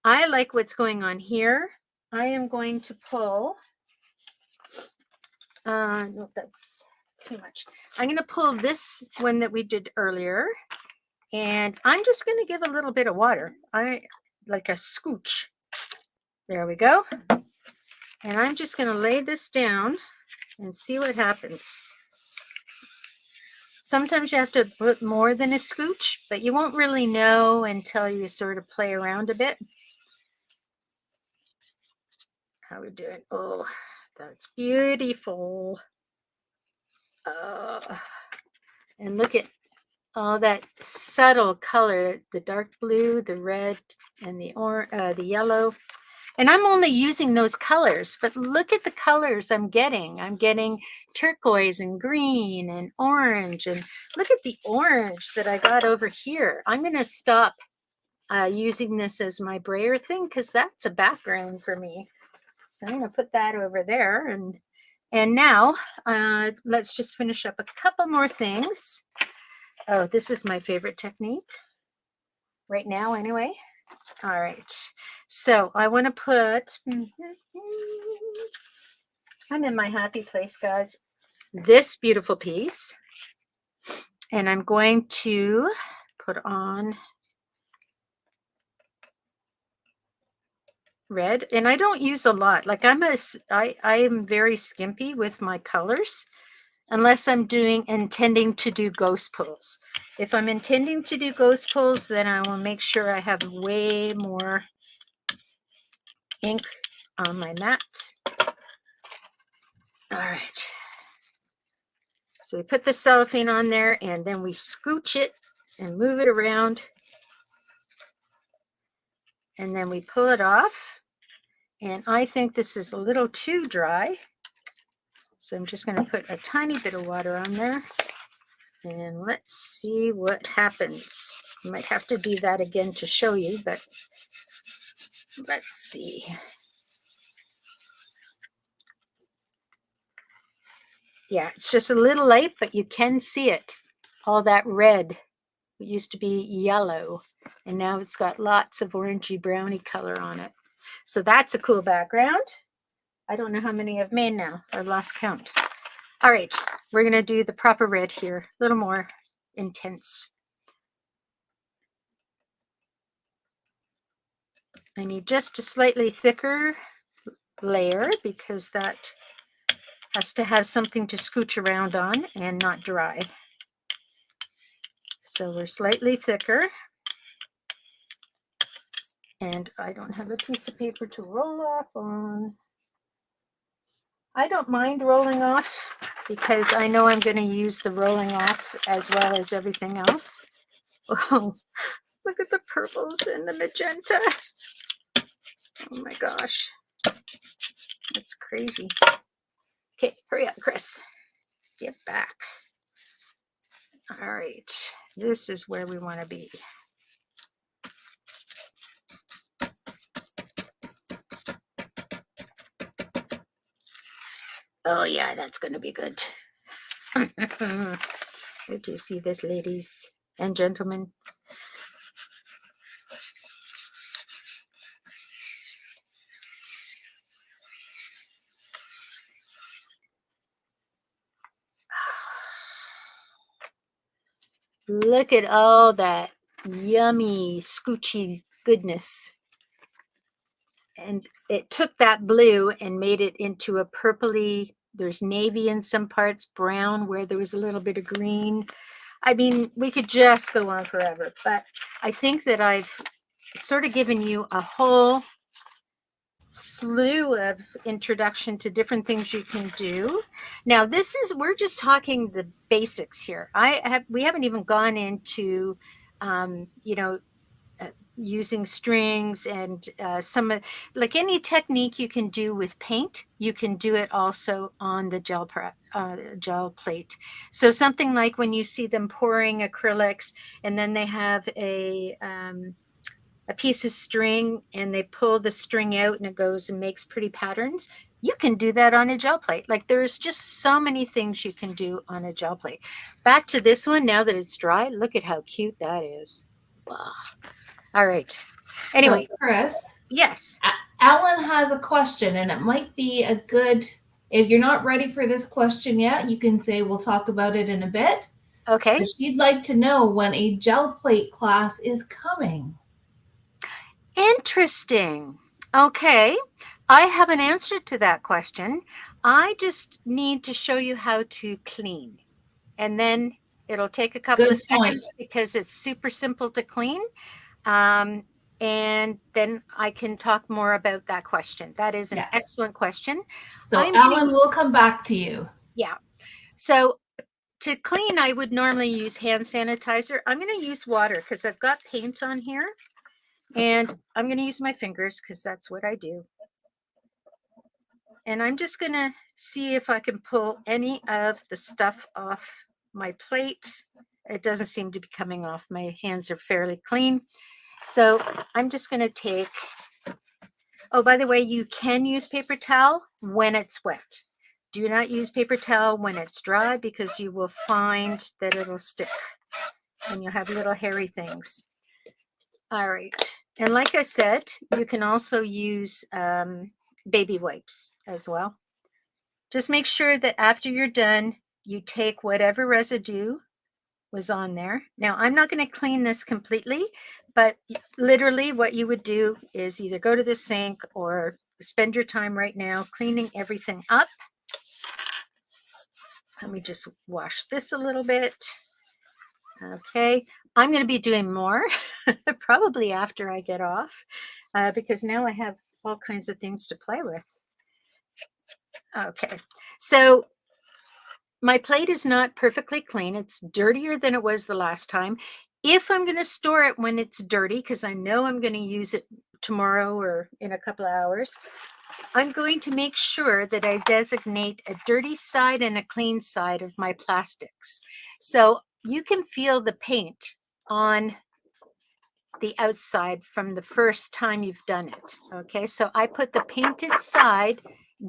I like what's going on here. I am going to pull, no, that's too much. I'm going to pull this one that we did earlier, and I'm just going to give a little bit of water. Like a scooch. There we go. And I'm just going to lay this down and see what happens. Sometimes you have to put more than a scooch, but you won't really know until you sort of play around a bit. How we doing? Oh, that's beautiful. And look at all that subtle color, the dark blue, the red, and the yellow. And I'm only using those colors, but look at the colors I'm getting. I'm getting turquoise and green and orange. And look at the orange that I got over here. I'm going to stop using this as my brayer thing because that's a background for me. So I'm going to put that over there. And now let's just finish up a couple more things. Oh, this is my favorite technique right now anyway. All right, so I want to put, I'm in my happy place, guys, this beautiful piece, and I'm going to put on red, and I don't use a lot. Like I am very skimpy with my colors, unless I'm intending to do ghost pulls. If I'm intending to do ghost pulls, then I will make sure I have way more ink on my mat. All right. So we put the cellophane on there and then we scooch it and move it around. And then we pull it off. And I think this is a little too dry. So I'm just going to put a tiny bit of water on there. And let's see what happens. I might have to do that again to show you, but let's see. Yeah, it's just a little light, but you can see it. All that red. It used to be yellow, and now it's got lots of orangey browny color on it. So that's a cool background. I don't know how many I've made now. I've lost count. All right, we're going to do the proper red here, a little more intense. I need just a slightly thicker layer because that has to have something to scooch around on and not dry. So we're slightly thicker. And I don't have a piece of paper to roll off on. I don't mind rolling off because I know I'm going to use the rolling off as well as everything else. Oh, look at the purples and the magenta. Oh my gosh. That's crazy. Okay, hurry up, Kris. Get back. All right, this is where we want to be. Oh yeah, that's going to be good. Did you see this, ladies and gentlemen? Look at all that yummy, scoochy goodness. And it took that blue and made it into a purpley, there's navy in some parts, brown where there was a little bit of green. I mean, we could just go on forever, but I think that I've sort of given you a whole slew of introduction to different things you can do. Now, we're just talking the basics here. We haven't even gone into, you know, using strings and like any technique you can do with paint, you can do it also on the gel plate. So something like when you see them pouring acrylics and then they have a piece of string and they pull the string out and it goes and makes pretty patterns. You can do that on a gel plate. Like there's just so many things you can do on a gel plate. Back to this one, now that it's dry, look at how cute that is. Wow. All right. Anyway, so, Kris. Yes. Alan has a question, and it might be a good. If you're not ready for this question yet, you can say we'll talk about it in a bit. Okay. But she'd like to know when a gel plate class is coming. Interesting. Okay. I have an answer to that question. I just need to show you how to clean. And then it'll take a couple of seconds because it's super simple to clean. And then I can talk more about that question. That is an excellent question. So Alan will come back to you. Yeah. So to clean, I would normally use hand sanitizer. I'm going to use water because I've got paint on here. And I'm going to use my fingers because that's what I do. And I'm just going to see if I can pull any of the stuff off my plate. It doesn't seem to be coming off. My hands are fairly clean. So I'm just going to take, oh, by the way, you can use paper towel when it's wet. Do not use paper towel when it's dry because you will find that it'll stick and you'll have little hairy things. All right. And like I said, you can also use baby wipes as well. Just make sure that after you're done, you take whatever residue was on there. Now, I'm not going to clean this completely, but literally what you would do is either go to the sink or spend your time right now cleaning everything up. Let me just wash this a little bit. Okay, I'm going to be doing more probably after I get off because now I have all kinds of things to play with. Okay, so my plate is not perfectly clean. It's dirtier than it was the last time. If I'm going to store it when it's dirty, because I know I'm going to use it tomorrow or in a couple of hours, I'm going to make sure that I designate a dirty side and a clean side of my plastics. So you can feel the paint on the outside from the first time you've done it. Okay, so I put the painted side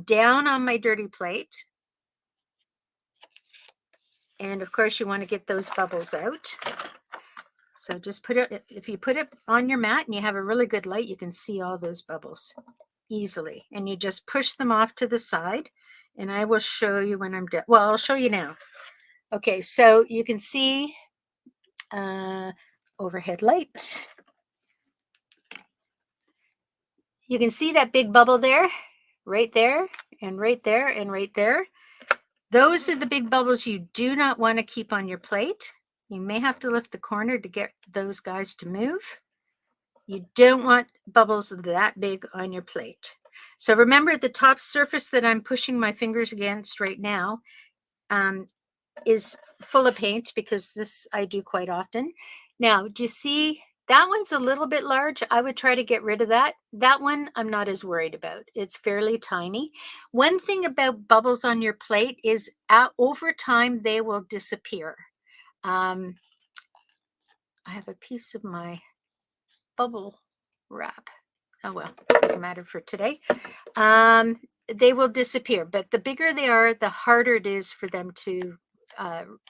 down on my dirty plate. And of course, you want to get those bubbles out. So just put it, if you put it on your mat and you have a really good light, you can see all those bubbles easily. And you just push them off to the side. And I will show you when I'm done. Well, I'll show you now. Okay, so you can see overhead light. You can see that big bubble there, right there, and right there, and right there. Those are the big bubbles you do not want to keep on your plate. You may have to lift the corner to get those guys to move. You don't want bubbles that big on your plate. So remember, the top surface that I'm pushing my fingers against right now is full of paint because this I do quite often. Now, do you see that one's a little bit large? I would try to get rid of that. That one I'm not as worried about. It's fairly tiny. One thing about bubbles on your plate is over time they will disappear. I have a piece of my bubble wrap. Oh well, doesn't matter for today. They will disappear, but the bigger they are, the harder it is for them to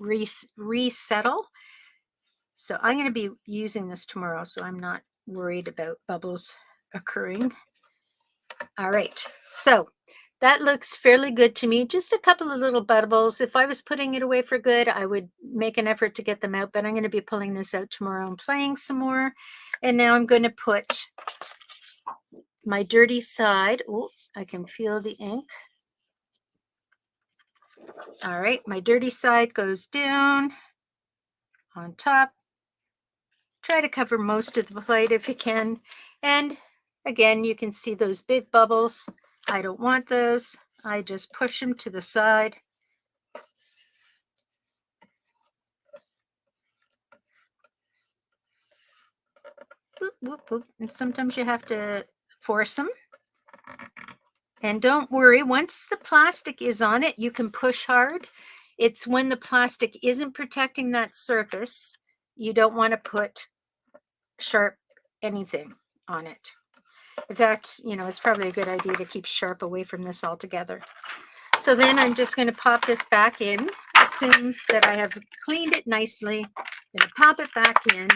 resettle. So I'm going to be using this tomorrow, so I'm not worried about bubbles occurring. All right, so that looks fairly good to me. Just a couple of little bubbles. If I was putting it away for good, I would make an effort to get them out, but I'm going to be pulling this out tomorrow and playing some more. And now I'm going to put my dirty side. Oh, I can feel the ink. All right, my dirty side goes down on top. Try to cover most of the plate if you can. And Again, you can see those big bubbles. I don't want those. I just push them to the side. Boop, boop, boop. And sometimes you have to force them. And don't worry, once the plastic is on it, you can push hard. It's when the plastic isn't protecting that surface, you don't want to put sharp anything on it. In fact, you know, it's probably a good idea to keep sharp away from this altogether. So then I'm just going to pop this back in. Assume that I have cleaned it nicely. I'm going to pop it back in.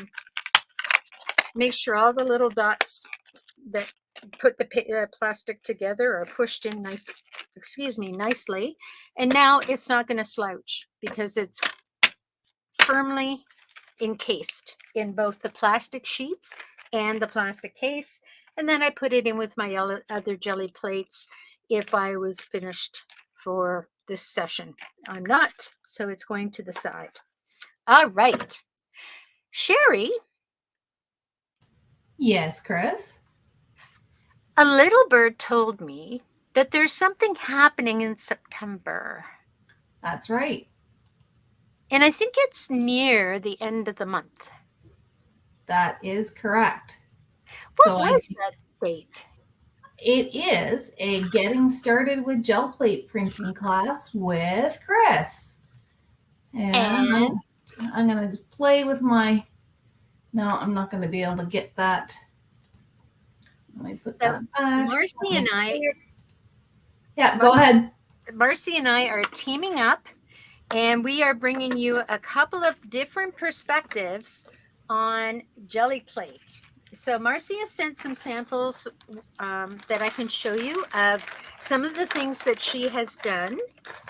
Make sure all the little dots that put the plastic together are pushed in nicely. And now it's not going to slouch because it's firmly encased in both the plastic sheets and the plastic case. And then I put it in with my other jelly plates if I was finished for this session. I'm not, so it's going to the side. All right. Sherry. Yes, Kris? A little bird told me that there's something happening in September. That's right. And I think it's near the end of the month. That is correct. What was that date? It is a getting started with gel plate printing class with Kris. And I'm going to just play with my, no, I'm not going to be able to get that. Let me put that back. Marcy and I. Yeah, go ahead. Marcy and I are teaming up, and we are bringing you a couple of different perspectives on jelly plate. So Marcy has sent some samples that I can show you of some of the things that she has done,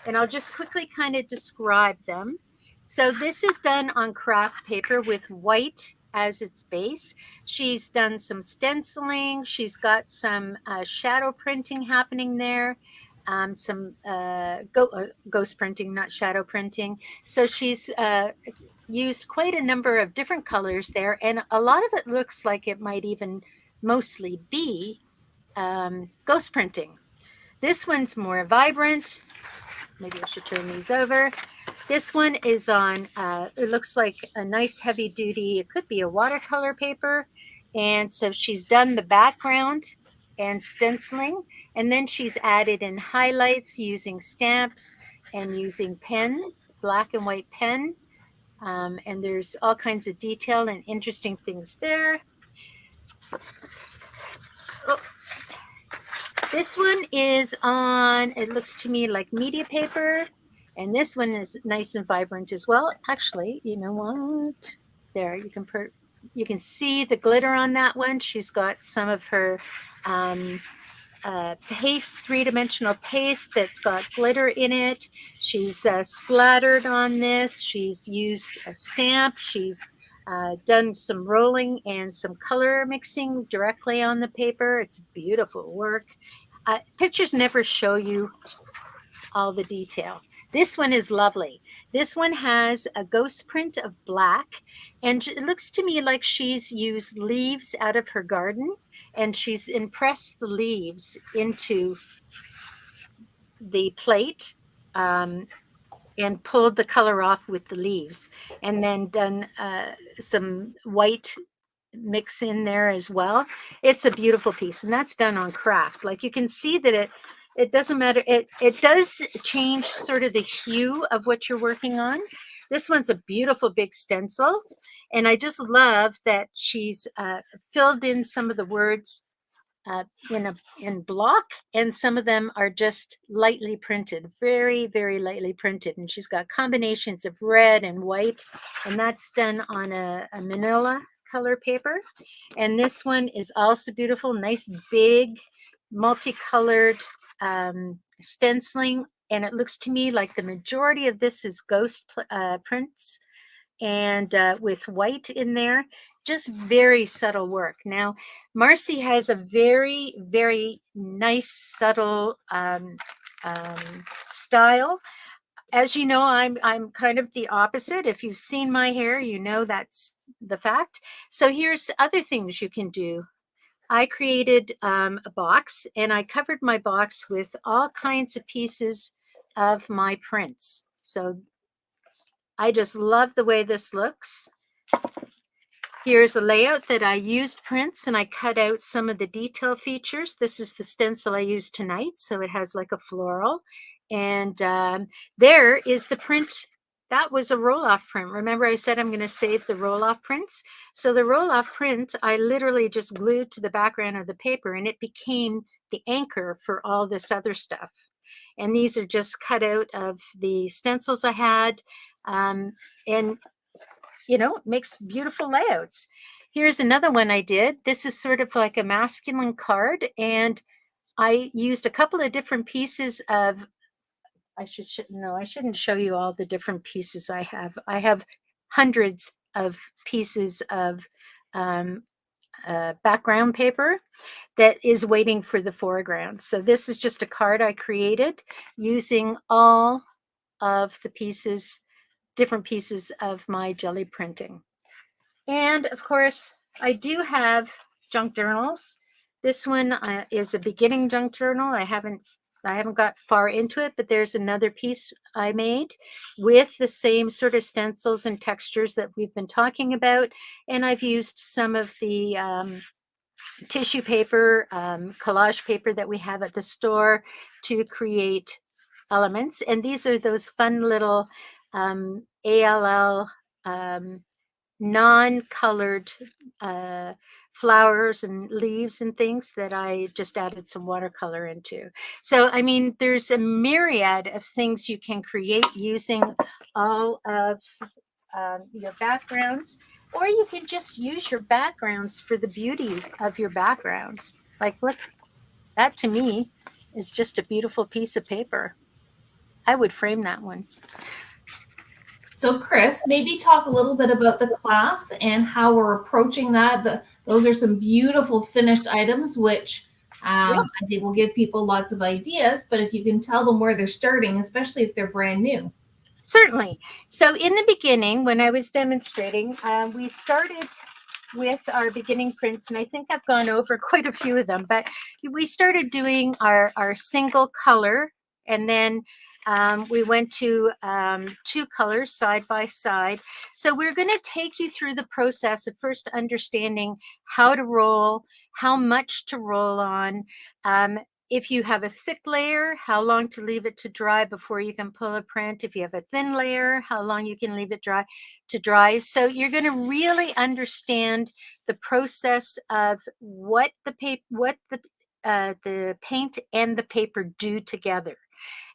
and I'll just quickly kind of describe them. So this is done on craft paper with white as its base. She's done some stenciling. She's got some shadow printing happening there. Some ghost printing, not shadow printing. So she's used quite a number of different colors there, and a lot of it looks like it might even mostly be ghost printing. This one's more vibrant. Maybe I should turn these over. This one is on, it looks like a nice heavy duty, it could be a watercolor paper. And so she's done the background and stenciling, and then she's added in highlights using stamps and using pen, black and white pen. And there's all kinds of detail and interesting things there. Oh. This one is on, it looks to me like media paper. And this one is nice and vibrant as well. Actually, you know what? There, you can see the glitter on that one. She's got some of her paste, three-dimensional paste that's got glitter in it. She's splattered on this. She's used a stamp. She's done some rolling and some color mixing directly on the paper. It's beautiful work. Pictures never show you all the detail. This one is lovely. This one has a ghost print of black, and it looks to me like she's used leaves out of her garden, and she's impressed the leaves into the plate and pulled the color off with the leaves, and then done some white mix in there as well. It's a beautiful piece, and that's done on craft. Like you can see that it doesn't matter. It does change sort of the hue of what you're working on. This one's a beautiful big stencil, and I just love that she's filled in some of the words in block, and some of them are just lightly printed, very, very lightly printed. And she's got combinations of red and white, and that's done on a manila color paper. And this one is also beautiful, nice big multicolored stenciling, and it looks to me like the majority of this is ghost prints and with white in there, just very subtle work. Now Marcy has a very, very nice subtle style. As you know, I'm kind of the opposite. If you've seen my hair, you know that's the fact. So here's other things you can do I created a box, and I covered my box with all kinds of pieces of my prints. So I just love the way this looks. Here's a layout that I used prints, and I cut out some of the detail features. This is the stencil I used tonight, so it has like a floral. And there is the print. That was a roll-off print. Remember I said I'm going to save the roll-off prints? So the roll-off print, I literally just glued to the background of the paper, and it became the anchor for all this other stuff. And these are just cut out of the stencils I had. And it makes beautiful layouts. Here's another one I did. This is sort of like a masculine card, and I used a couple of different pieces of, I shouldn't show you all the different pieces I have. I have hundreds of pieces of background paper that is waiting for the foreground. So this is just a card I created using all of the pieces, different pieces of my jelly printing. And of course, I do have junk journals. This one is a beginning junk journal. I haven't got far into it, but there's another piece I made with the same sort of stencils and textures that we've been talking about. And I've used some of the tissue paper, collage paper that we have at the store to create elements. And these are those fun little ALL non-colored flowers and leaves and things that I just added some watercolor into. So, I mean, there's a myriad of things you can create using all of your backgrounds, or you can just use your backgrounds for the beauty of your backgrounds. Like, look, that to me is just a beautiful piece of paper. I would frame that one. So Kris, maybe talk a little bit about the class and how we're approaching that. Those are some beautiful finished items, which I think will give people lots of ideas, but if you can tell them where they're starting, especially if they're brand new. Certainly. So in the beginning, when I was demonstrating, we started with our beginning prints, and I think I've gone over quite a few of them, but we started doing our single color, and then we went to two colors side by side. So we're going to take you through the process of first understanding how to roll, how much to roll on. If you have a thick layer, how long to leave it to dry before you can pull a print. If you have a thin layer, how long you can leave it to dry. So you're going to really understand the process of what the paint and the paper do together.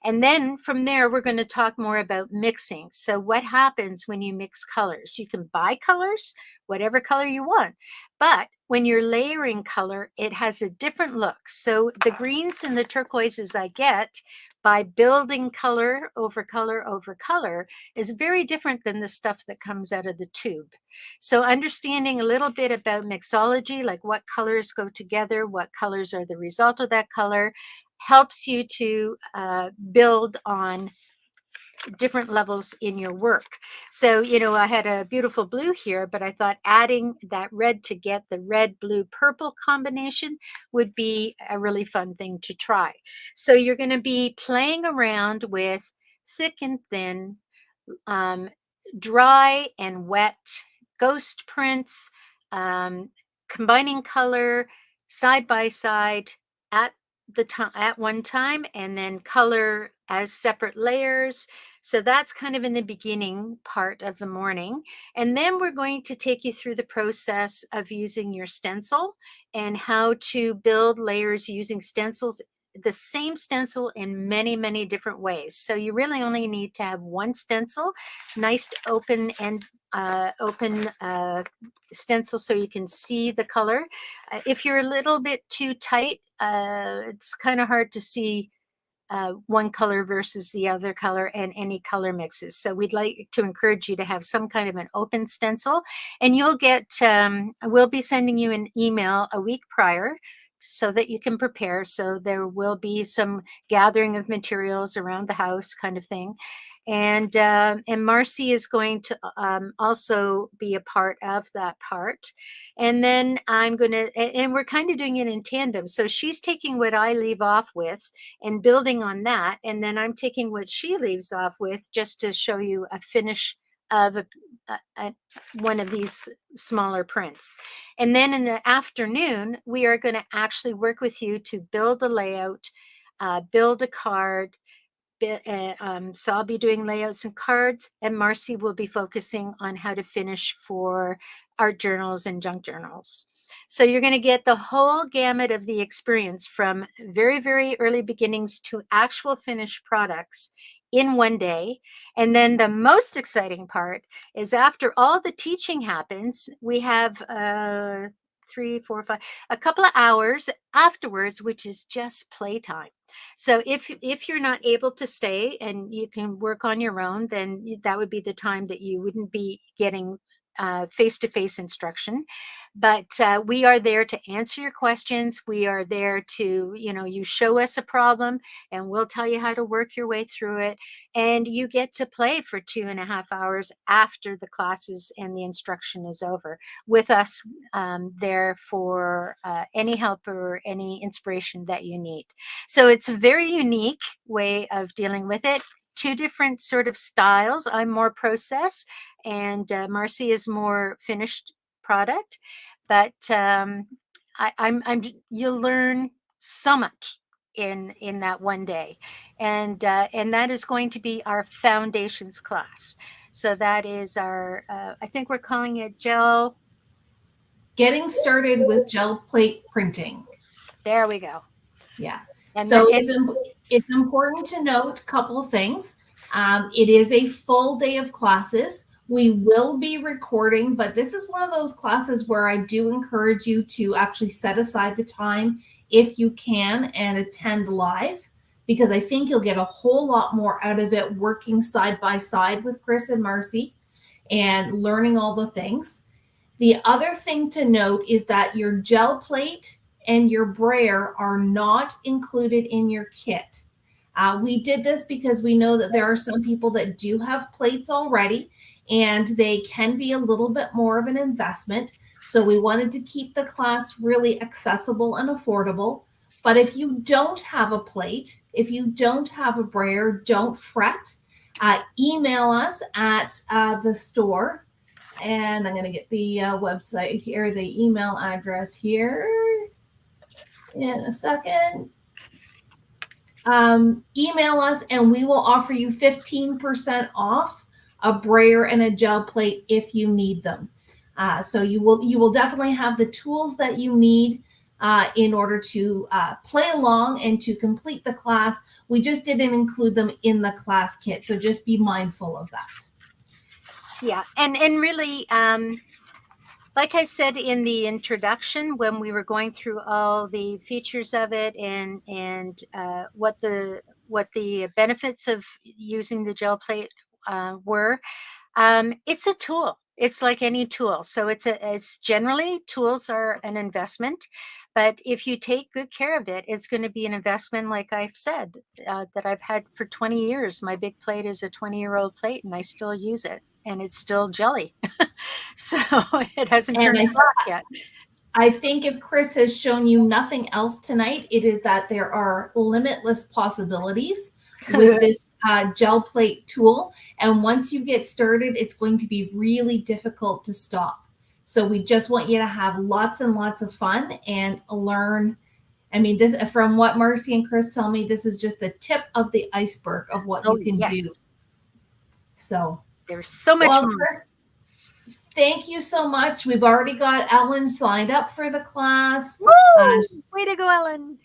And then from there, we're going to talk more about mixing. So what happens when you mix colors? You can buy colors, whatever color you want. But when you're layering color, it has a different look. So the greens and the turquoises I get by building color over color over color is very different than the stuff that comes out of the tube. So understanding a little bit about mixology, like what colors go together, what colors are the result of that color, helps you to build on different levels in your work. So, I had a beautiful blue here, but I thought adding that red to get the red, blue, purple combination would be a really fun thing to try. So you're going to be playing around with thick and thin, dry and wet, ghost prints, combining color side by side at one time, and then color as separate layers. So that's kind of in the beginning part of the morning. And then we're going to take you through the process of using your stencil and how to build layers using stencils, the same stencil in many, many different ways. So you really only need to have one stencil, nice open and open stencil so you can see the color. If you're a little bit too tight, it's kind of hard to see one color versus the other color and any color mixes. So we'd like to encourage you to have some kind of an open stencil, and you'll get, we'll be sending you an email a week prior so that you can prepare. So there will be some gathering of materials around the house kind of thing. And Marcy is going to also be a part of that part. And then I'm going to, and we're kind of doing it in tandem. So she's taking what I leave off with and building on that. And then I'm taking what she leaves off with just to show you a finish of one of these smaller prints. And then in the afternoon, we are going to actually work with you to build a layout, build a card. So I'll be doing layouts and cards, and Marcy will be focusing on how to finish for art journals and junk journals. So you're going to get the whole gamut of the experience from very, very early beginnings to actual finished products in one day. And then the most exciting part is after all the teaching happens, we have 3, 4, 5, a couple of hours afterwards, which is just playtime. So if you're not able to stay and you can work on your own, then that would be the time that you wouldn't be getting face-to-face instruction. But we are there to answer your questions. We are there to, you show us a problem and we'll tell you how to work your way through it. And you get to play for 2.5 hours after the classes and the instruction is over with us there for any help or any inspiration that you need. So it's a very unique way of dealing with it. 2 different sort of styles. I'm more process and Marcy is more finished product, but you'll learn so much in that one day, and that is going to be our foundations class. So that is our I think we're calling it Getting started with gel plate printing. There we go. Yeah. And so it's important to note a couple of things. It is a full day of classes. We will be recording, but this is one of those classes where I do encourage you to actually set aside the time if you can and attend live, because I think you'll get a whole lot more out of it working side by side with Kris and Marcy and learning all the things. The other thing to note is that your gel plate and your brayer are not included in your kit. We did this because we know that there are some people that do have plates already and they can be a little bit more of an investment. So we wanted to keep the class really accessible and affordable. But if you don't have a plate, if you don't have a brayer, don't fret. Email us at the store. And I'm going to get the website here, the email address here in a second. Email us and we will offer you 15% off a brayer and a gel plate if you need them. So you will definitely have the tools that you need in order to play along and to complete the class. We just didn't include them in the class kit, so just be mindful of that. Yeah, and really, like I said in the introduction, when we were going through all the features of it and what the benefits of using the gel plate were, it's a tool. It's like any tool. So it's generally tools are an investment, but if you take good care of it, it's going to be an investment. Like I've said, that I've had for 20 years. My big plate is a 20-year-old plate and I still use it and it's still jelly. So it hasn't turned black yet. I think if Kris has shown you nothing else tonight, it is that there are limitless possibilities with this gel plate tool. And once you get started, it's going to be really difficult to stop. So we just want you to have lots and lots of fun and learn. I mean, this, from what Marcy and Kris tell me, this is just the tip of the iceberg of what you can do. So there's so much more. Kris, thank you so much. We've already got Ellen signed up for the class. Way to go, Ellen.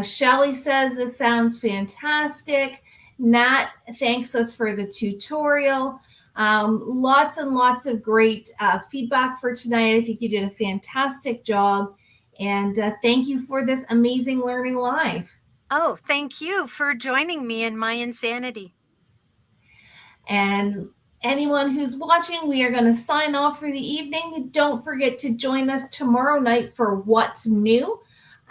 Shelly says this sounds fantastic. Nat thanks us for the tutorial. Lots and lots of great feedback for tonight. I think you did a fantastic job. And thank you for this amazing Learning Live. Oh, thank you for joining me in my insanity. And anyone who's watching, we are going to sign off for the evening. Don't forget to join us tomorrow night for What's New.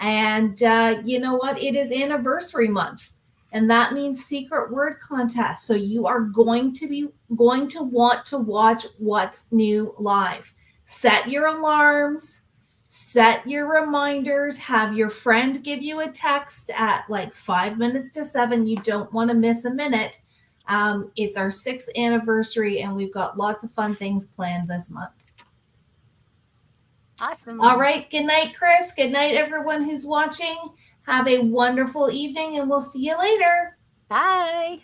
And you know what? It is anniversary month. And that means secret word contest. So you are going to want to watch What's New live. Set your alarms, set your reminders, have your friend give you a text at like 5 minutes to 7. You don't want to miss a minute. It's our 6th anniversary, and we've got lots of fun things planned this month. Awesome. All right. Good night, Kris. Good night, everyone who's watching. Have a wonderful evening, and we'll see you later. Bye.